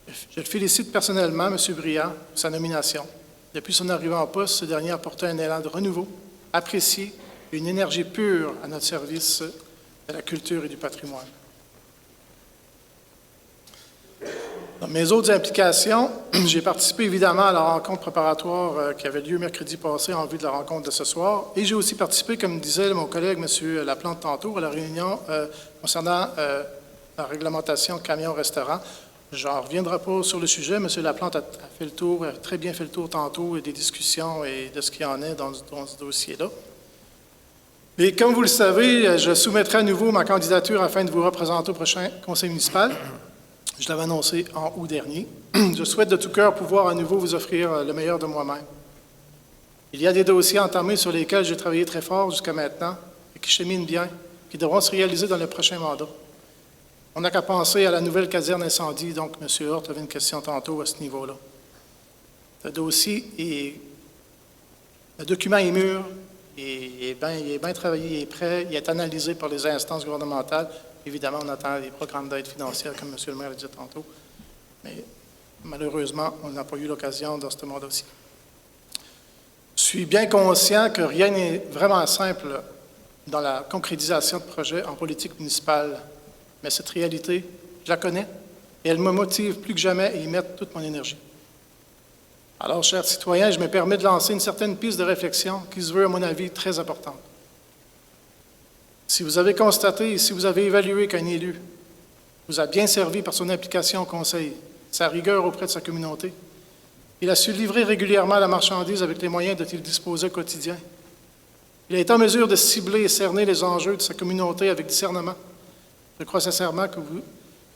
Je le félicite personnellement, M. Bria, pour sa nomination. Depuis son arrivée en poste, ce dernier a apporté un élan de renouveau, apprécié et une énergie pure à notre service de la culture et du patrimoine. Dans mes autres implications, j'ai participé évidemment à la rencontre préparatoire qui avait lieu mercredi passé en vue de la rencontre de ce soir. Et j'ai aussi participé, comme disait mon collègue M. Laplante tantôt, à la réunion concernant la réglementation camion-restaurant. Je n'en reviendrai pas sur le sujet. M. Laplante a fait le tour, a très bien fait le tour tantôt des discussions et de ce qu'il y en est dans ce dossier-là. Et comme vous le savez, je soumettrai à nouveau ma candidature afin de vous représenter au prochain conseil municipal. Je l'avais annoncé en août dernier. Je souhaite de tout cœur pouvoir à nouveau vous offrir le meilleur de moi-même. Il y a des dossiers entamés sur lesquels j'ai travaillé très fort jusqu'à maintenant et qui cheminent bien, qui devront se réaliser dans le prochain mandat. On n'a qu'à penser à la nouvelle caserne incendie, donc M. Hort avait une question tantôt à ce niveau-là. Le document est mûr, il est bien travaillé, il est prêt, il est analysé par les instances gouvernementales. Évidemment, on attend les programmes d'aide financière, comme M. le maire l'a dit tantôt. Mais malheureusement, on n'a pas eu l'occasion dans ce mandat-ci. Je suis bien conscient que rien n'est vraiment simple dans la concrétisation de projets en politique municipale. Mais cette réalité, je la connais et elle me motive plus que jamais à y mettre toute mon énergie. Alors, chers citoyens, je me permets de lancer une certaine piste de réflexion qui se veut, à mon avis, très importante. Si vous avez constaté et si vous avez évalué qu'un élu vous a bien servi par son implication au conseil, sa rigueur auprès de sa communauté, il a su livrer régulièrement la marchandise avec les moyens dont il disposait au quotidien. Il a été en mesure de cibler et cerner les enjeux de sa communauté avec discernement. Je crois sincèrement que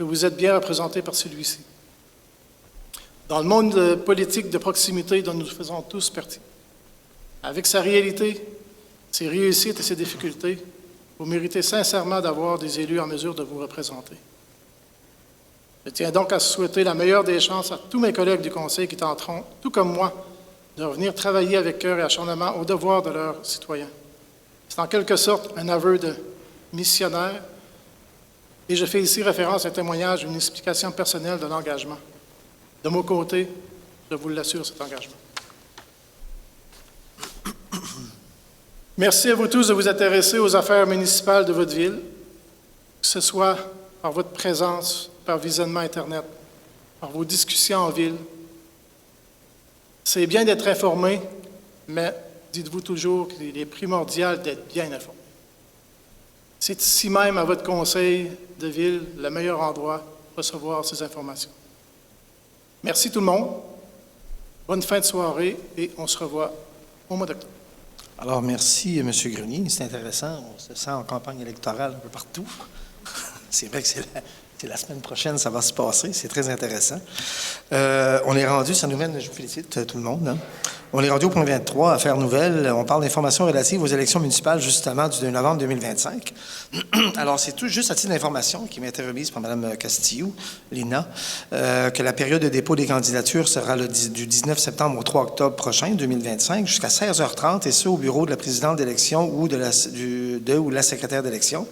vous êtes bien représenté par celui-ci. Dans le monde politique de proximité dont nous faisons tous partie, avec sa réalité, ses réussites et ses difficultés, vous méritez sincèrement d'avoir des élus en mesure de vous représenter. Je tiens donc à souhaiter la meilleure des chances à tous mes collègues du Conseil qui tenteront, tout comme moi, de revenir travailler avec cœur et acharnement au devoir de leurs citoyens. C'est en quelque sorte un aveu de missionnaire, et je fais ici référence à un témoignage, une explication personnelle de l'engagement. De mon côté, je vous l'assure, cet engagement. Merci à vous tous de vous intéresser aux affaires municipales de votre ville, que ce soit par votre présence, par visionnement Internet, par vos discussions en ville. C'est bien d'être informé, mais dites-vous toujours qu'il est primordial d'être bien informé. C'est ici même, à votre conseil de ville, le meilleur endroit pour recevoir ces informations. Merci tout le monde. Bonne fin de soirée et on se revoit au mois d'octobre. Alors, merci, M. Grenier. C'est intéressant. On se sent en campagne électorale un peu partout. C'est vrai que c'est la semaine prochaine, ça va se passer. C'est très intéressant. On est rendu, ça nous mène, je vous félicite tout le monde, hein. On est rendu au point 23, affaires nouvelles. On parle d'informations relatives aux élections municipales, justement, du 2 novembre 2025. Alors, c'est tout juste à titre d'information qui m'a été remise par Mme Castillo, Lina, que la période de dépôt des candidatures sera du 19 septembre au 3 octobre prochain, 2025, jusqu'à 16h30, et ce, au bureau de la présidente d'élection ou de la secrétaire d'élection.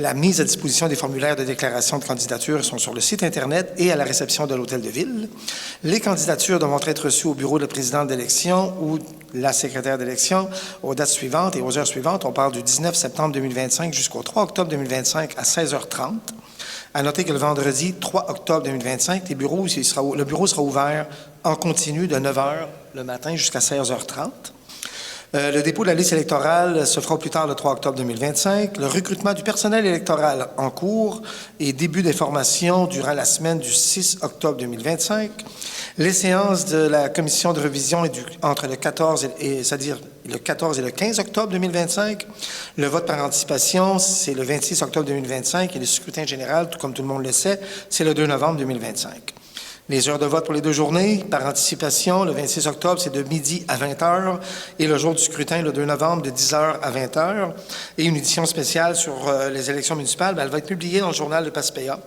La mise à disposition des formulaires de déclaration de candidature sont sur le site Internet et à la réception de l'Hôtel de Ville. Les candidatures devront être reçues au bureau de la présidente d'élection ou la secrétaire d'élection aux dates suivantes et aux heures suivantes. On parle du 19 septembre 2025 jusqu'au 3 octobre 2025 à 16h30. À noter que le vendredi 3 octobre 2025, le bureau sera ouvert en continu de 9h le matin jusqu'à 16h30. Le dépôt de la liste électorale se fera plus tard le 3 octobre 2025. Le recrutement du personnel électoral en cours et début d'information durant la semaine du 6 octobre 2025. Les séances de la commission de révision entre le 14 et le 15 octobre 2025. Le vote par anticipation, c'est le 26 octobre 2025 et le scrutin général, tout comme tout le monde le sait, c'est le 2 novembre 2025. Les heures de vote pour les 2 journées, par anticipation, le 26 octobre, c'est de midi à 20h, et le jour du scrutin, le 2 novembre, de 10h à 20h. Et une édition spéciale sur les élections municipales, elle va être publiée dans le journal de Passepéa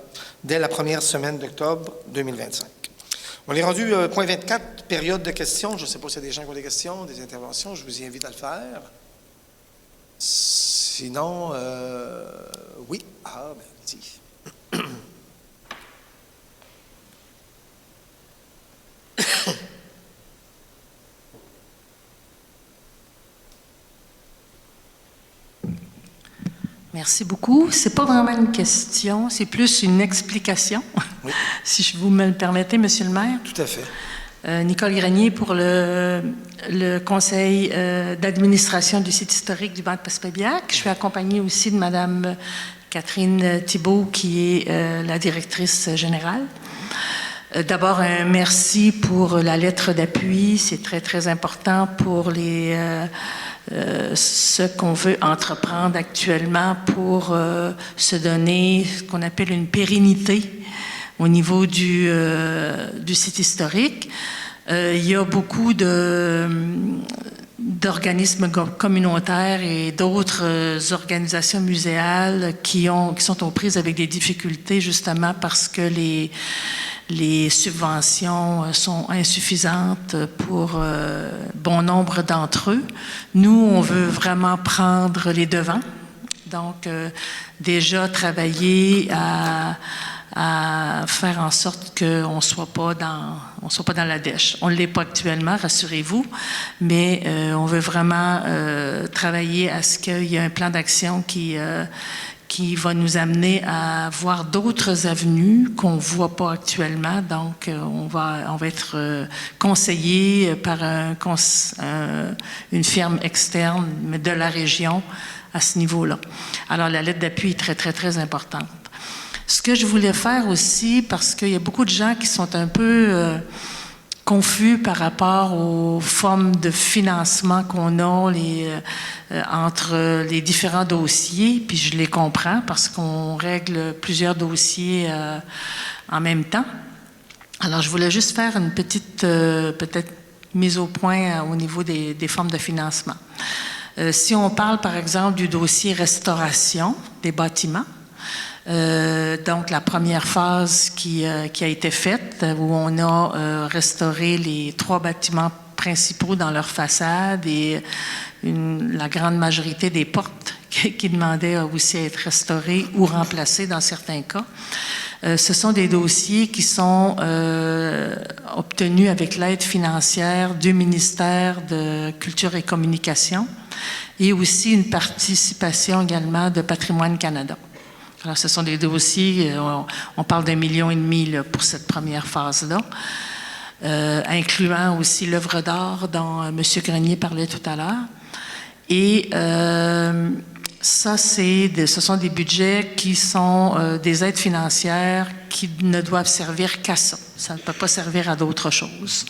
dès la première semaine d'octobre 2025. On est rendu point 24, période de questions. Je ne sais pas s'il y a des gens qui ont des questions, des interventions. Je vous y invite à le faire. Sinon, oui. Ah, ben, vas-y. Merci beaucoup. C'est pas vraiment une question, c'est plus une explication. Oui. Si vous me le permettez, Monsieur le maire. Tout à fait. Nicole Grenier pour le conseil d'administration du site historique du banc de Passepébiac. Je suis accompagnée aussi de Madame Catherine Thibault, qui est la directrice générale. D'abord, un merci pour la lettre d'appui. C'est très, très important pour ce qu'on veut entreprendre actuellement pour se donner ce qu'on appelle une pérennité au niveau du site historique. Il y a beaucoup d'organismes communautaires et d'autres organisations muséales qui sont aux prises avec des difficultés justement parce que les subventions sont insuffisantes pour bon nombre d'entre eux. Nous, on veut vraiment prendre les devants. Donc, déjà travailler à faire en sorte qu'on ne soit pas dans la dèche. On ne l'est pas actuellement, rassurez-vous, mais on veut vraiment travailler à ce qu'il y ait un plan d'action qui va nous amener à voir d'autres avenues qu'on ne voit pas actuellement. Donc, on va être conseillé par une firme externe mais de la région à ce niveau-là. Alors, la lettre d'appui est très, très, très importante. Ce que je voulais faire aussi, parce qu'il y a beaucoup de gens qui sont un peu confus par rapport aux formes de financement qu'on a entre les différents dossiers, puis je les comprends parce qu'on règle plusieurs dossiers en même temps. Alors, je voulais juste faire une petite, peut-être, mise au point au niveau des formes de financement. Si on parle, par exemple, du dossier restauration des bâtiments, donc la première phase qui a été faite, où on a restauré les 3 bâtiments principaux dans leur façade et la grande majorité des portes qui demandaient aussi à être restaurées ou remplacées dans certains cas. Ce sont des dossiers qui sont obtenus avec l'aide financière du ministère de Culture et Communication et aussi une participation également de Patrimoine Canada. Alors, ce sont des dossiers, on parle d'1,5 million là, pour cette première phase-là, incluant aussi l'œuvre d'art dont M. Grenier parlait tout à l'heure. Et ça, ce sont des budgets qui sont des aides financières qui ne doivent servir qu'à ça. Ça ne peut pas servir à d'autres choses.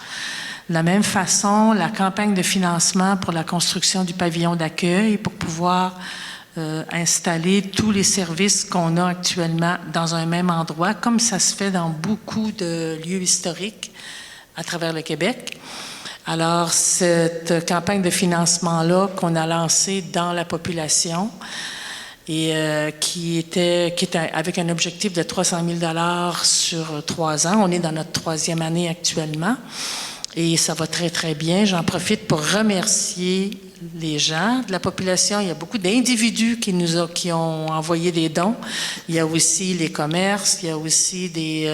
De la même façon, la campagne de financement pour la construction du pavillon d'accueil pour pouvoir installer tous les services qu'on a actuellement dans un même endroit, comme ça se fait dans beaucoup de lieux historiques à travers le Québec. Alors, cette campagne de financement-là qu'on a lancée dans la population et qui était avec un objectif de 300 000 $ sur 3 ans. On est dans notre 3e année actuellement et ça va très, très bien. J'en profite pour remercier les gens de la population. Il y a beaucoup d'individus qui ont envoyé des dons. Il y a aussi les commerces, il y a aussi des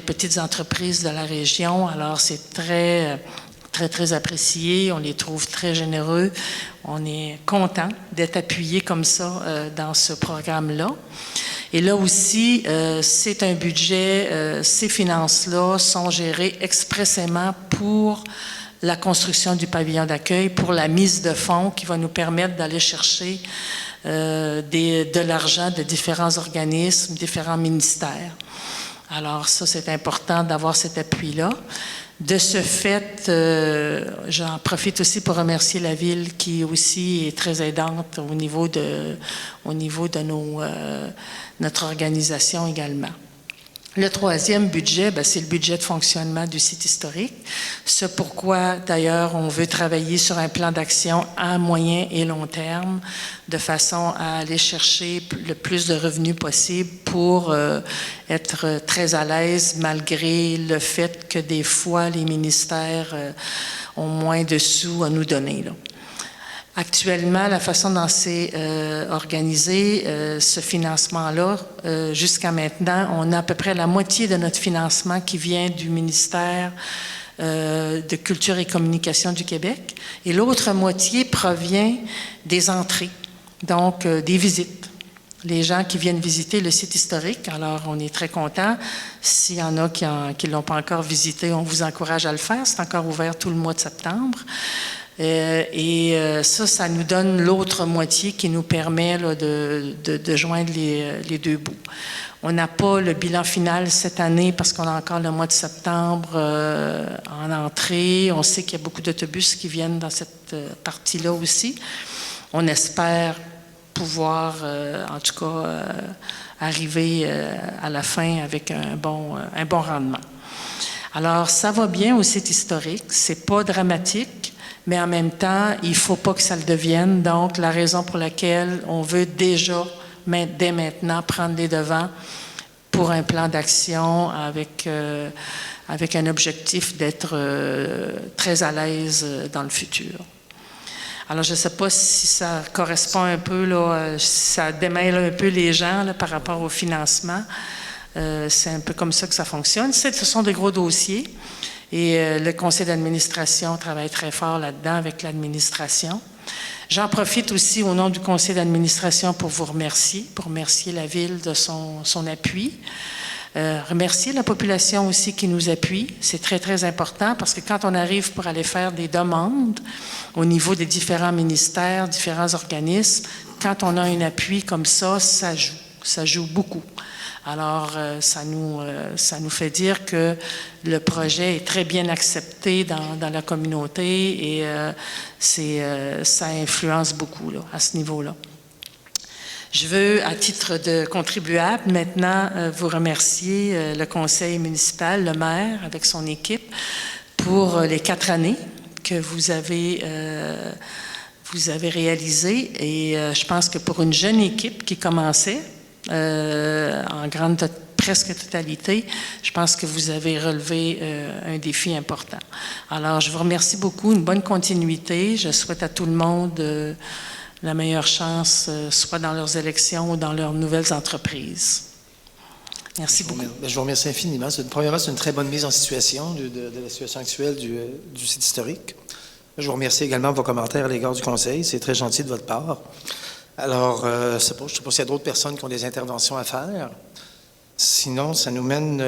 petites entreprises de la région. Alors, c'est très, très, très apprécié. On les trouve très généreux. On est content d'être appuyés comme ça dans ce programme-là. Et là aussi, c'est un budget, ces finances-là sont gérées expressément pour la construction du pavillon d'accueil, pour la mise de fonds qui va nous permettre d'aller chercher de l'argent de différents organismes, différents ministères. Alors ça, c'est important d'avoir cet appui-là. De ce fait, j'en profite aussi pour remercier la Ville qui aussi est très aidante au niveau de notre organisation également. Le 3e budget, c'est le budget de fonctionnement du site historique. C'est pourquoi, d'ailleurs, on veut travailler sur un plan d'action à moyen et long terme, de façon à aller chercher le plus de revenus possible pour être très à l'aise, malgré le fait que des fois, les ministères ont moins de sous à nous donner, là. Actuellement, la façon dont c'est organisé, ce financement-là, jusqu'à maintenant, on a à peu près la moitié de notre financement qui vient du ministère de Culture et Communication du Québec, et l'autre moitié provient des entrées, donc des visites. les gens qui viennent visiter le site historique. Alors, on est très contents. S'il y en a qui ne l'ont pas encore visité, on vous encourage à le faire. C'est encore ouvert tout le mois de septembre. Ça nous donne l'autre moitié qui nous permet là, de joindre les deux bouts. On n'a pas le bilan final cette année parce qu'on a encore le mois de septembre en entrée. On sait qu'il y a beaucoup d'autobus qui viennent dans cette partie-là aussi. On espère pouvoir, en tout cas, arriver à la fin avec un bon rendement. Alors, ça va bien au site historique. C'est pas dramatique, mais en même temps, il faut pas que ça le devienne. Donc, la raison pour laquelle on veut déjà, dès maintenant, prendre les devants pour un plan d'action avec un objectif d'être très à l'aise dans le futur. Alors, je ne sais pas si ça correspond un peu, là, ça démêle un peu les gens là, par rapport au financement. C'est un peu comme ça que ça fonctionne. Ce sont des gros dossiers et le conseil d'administration travaille très fort là-dedans avec l'administration. J'en profite aussi au nom du conseil d'administration pour vous remercier, la Ville de son appui. Remercier la population aussi qui nous appuie. C'est très, très important parce que quand on arrive pour aller faire des demandes au niveau des différents ministères, différents organismes, quand on a un appui comme ça joue beaucoup. Alors, ça nous fait dire que le projet est très bien accepté dans la communauté et ça influence beaucoup là, à ce niveau-là. Je veux, à titre de contribuable, maintenant vous remercier le conseil municipal, le maire avec son équipe, pour les 4 années que vous avez réalisées. Et je pense que pour une jeune équipe qui commençait, en presque totalité, je pense que vous avez relevé un défi important. Alors, je vous remercie beaucoup, une bonne continuité. Je souhaite à tout le monde la meilleure chance, soit dans leurs élections ou dans leurs nouvelles entreprises. Merci beaucoup. Je vous remercie infiniment. Premièrement, c'est une très bonne mise en situation de la situation actuelle du site historique. Je vous remercie également de vos commentaires à l'égard du conseil. C'est très gentil de votre part. Alors, je ne sais pas s'il y a d'autres personnes qui ont des interventions à faire. Sinon, ça nous mène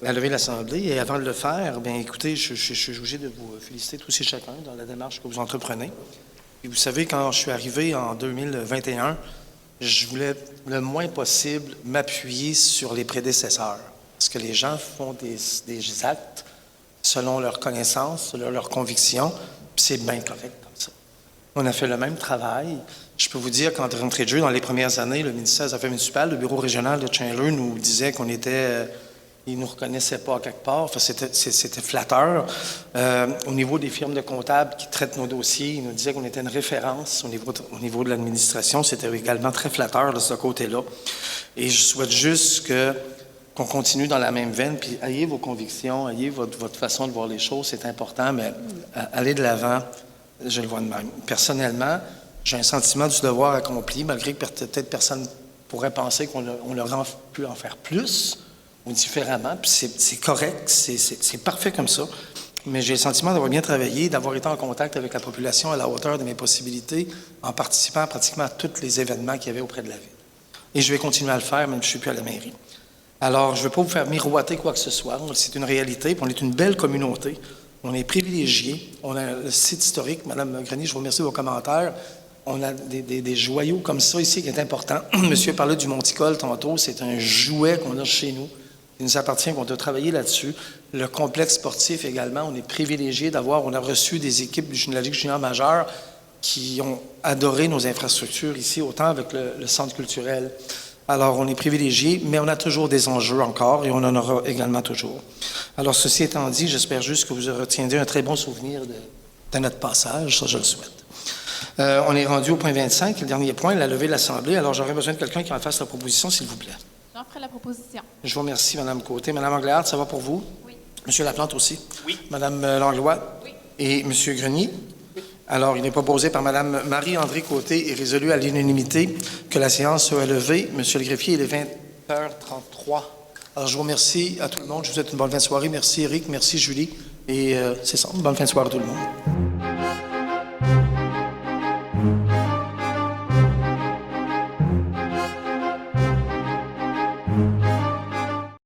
à lever l'Assemblée. Et avant de le faire, bien, écoutez, je suis obligé de vous féliciter tous et chacun dans la démarche que vous entreprenez. Et vous savez, quand je suis arrivé en 2021, je voulais le moins possible m'appuyer sur les prédécesseurs. Parce que les gens font des actes selon leurs connaissances, selon leurs convictions, puis c'est bien correct comme ça. On a fait le même travail. Je peux vous dire qu'en rentrée de jeu, dans les premières années, le ministère des Affaires municipales, le bureau régional de Chandler nous disait qu'on était... ils ne nous reconnaissaient pas quelque part. Enfin, c'était flatteur. Au niveau des firmes de comptables qui traitent nos dossiers, ils nous disaient qu'on était une référence au niveau de l'administration. C'était également très flatteur de ce côté-là. Et je souhaite juste qu'on continue dans la même veine, puis ayez vos convictions, ayez votre façon de voir les choses, c'est important, mais aller de l'avant, je le vois de même. Personnellement, j'ai un sentiment du devoir accompli, malgré que peut-être personne pourrait penser qu'on aurait pu en faire plus ou différemment, puis c'est correct, c'est parfait comme ça, mais j'ai le sentiment d'avoir bien travaillé, d'avoir été en contact avec la population à la hauteur de mes possibilités, en participant pratiquement à tous les événements qu'il y avait auprès de la Ville. Et je vais continuer à le faire, même si je ne suis plus à la mairie. Alors, je ne veux pas vous faire miroiter quoi que ce soit, c'est une réalité, puis on est une belle communauté, on est privilégiés, on a le site historique, Mme Grenier, je vous remercie de vos commentaires. On a des joyaux comme ça ici qui est important. Monsieur parlait du monticole tantôt, c'est un jouet qu'on a chez nous. Il nous appartient qu'on doit travailler là-dessus. Le complexe sportif également, on est privilégié d'avoir, on a reçu des équipes de la Ligue junior majeure qui ont adoré nos infrastructures ici, autant avec le centre culturel. Alors, on est privilégié, mais on a toujours des enjeux encore et on en aura également toujours. Alors, ceci étant dit, j'espère juste que vous retiendrez un très bon souvenir de notre passage, ça je le souhaite. On est rendu au point 25, le dernier point, la levée de l'Assemblée. Alors, j'aurais besoin de quelqu'un qui en fasse la proposition, s'il vous plaît. J'en ferai la proposition. Je vous remercie, Mme Côté. Mme Angléard, ça va pour vous? Oui. M. Laplante aussi? Oui. Mme Langlois? Oui. Et M. Grenier? Oui. Alors, il est proposé par Mme Marie-André Côté et résolu à l'unanimité que la séance soit levée. M. le greffier, il est 20h33. Alors, je vous remercie à tout le monde. Je vous souhaite une bonne fin de soirée. Merci, Éric. Merci, Julie. Et c'est ça, une bonne fin de soirée à tout le monde.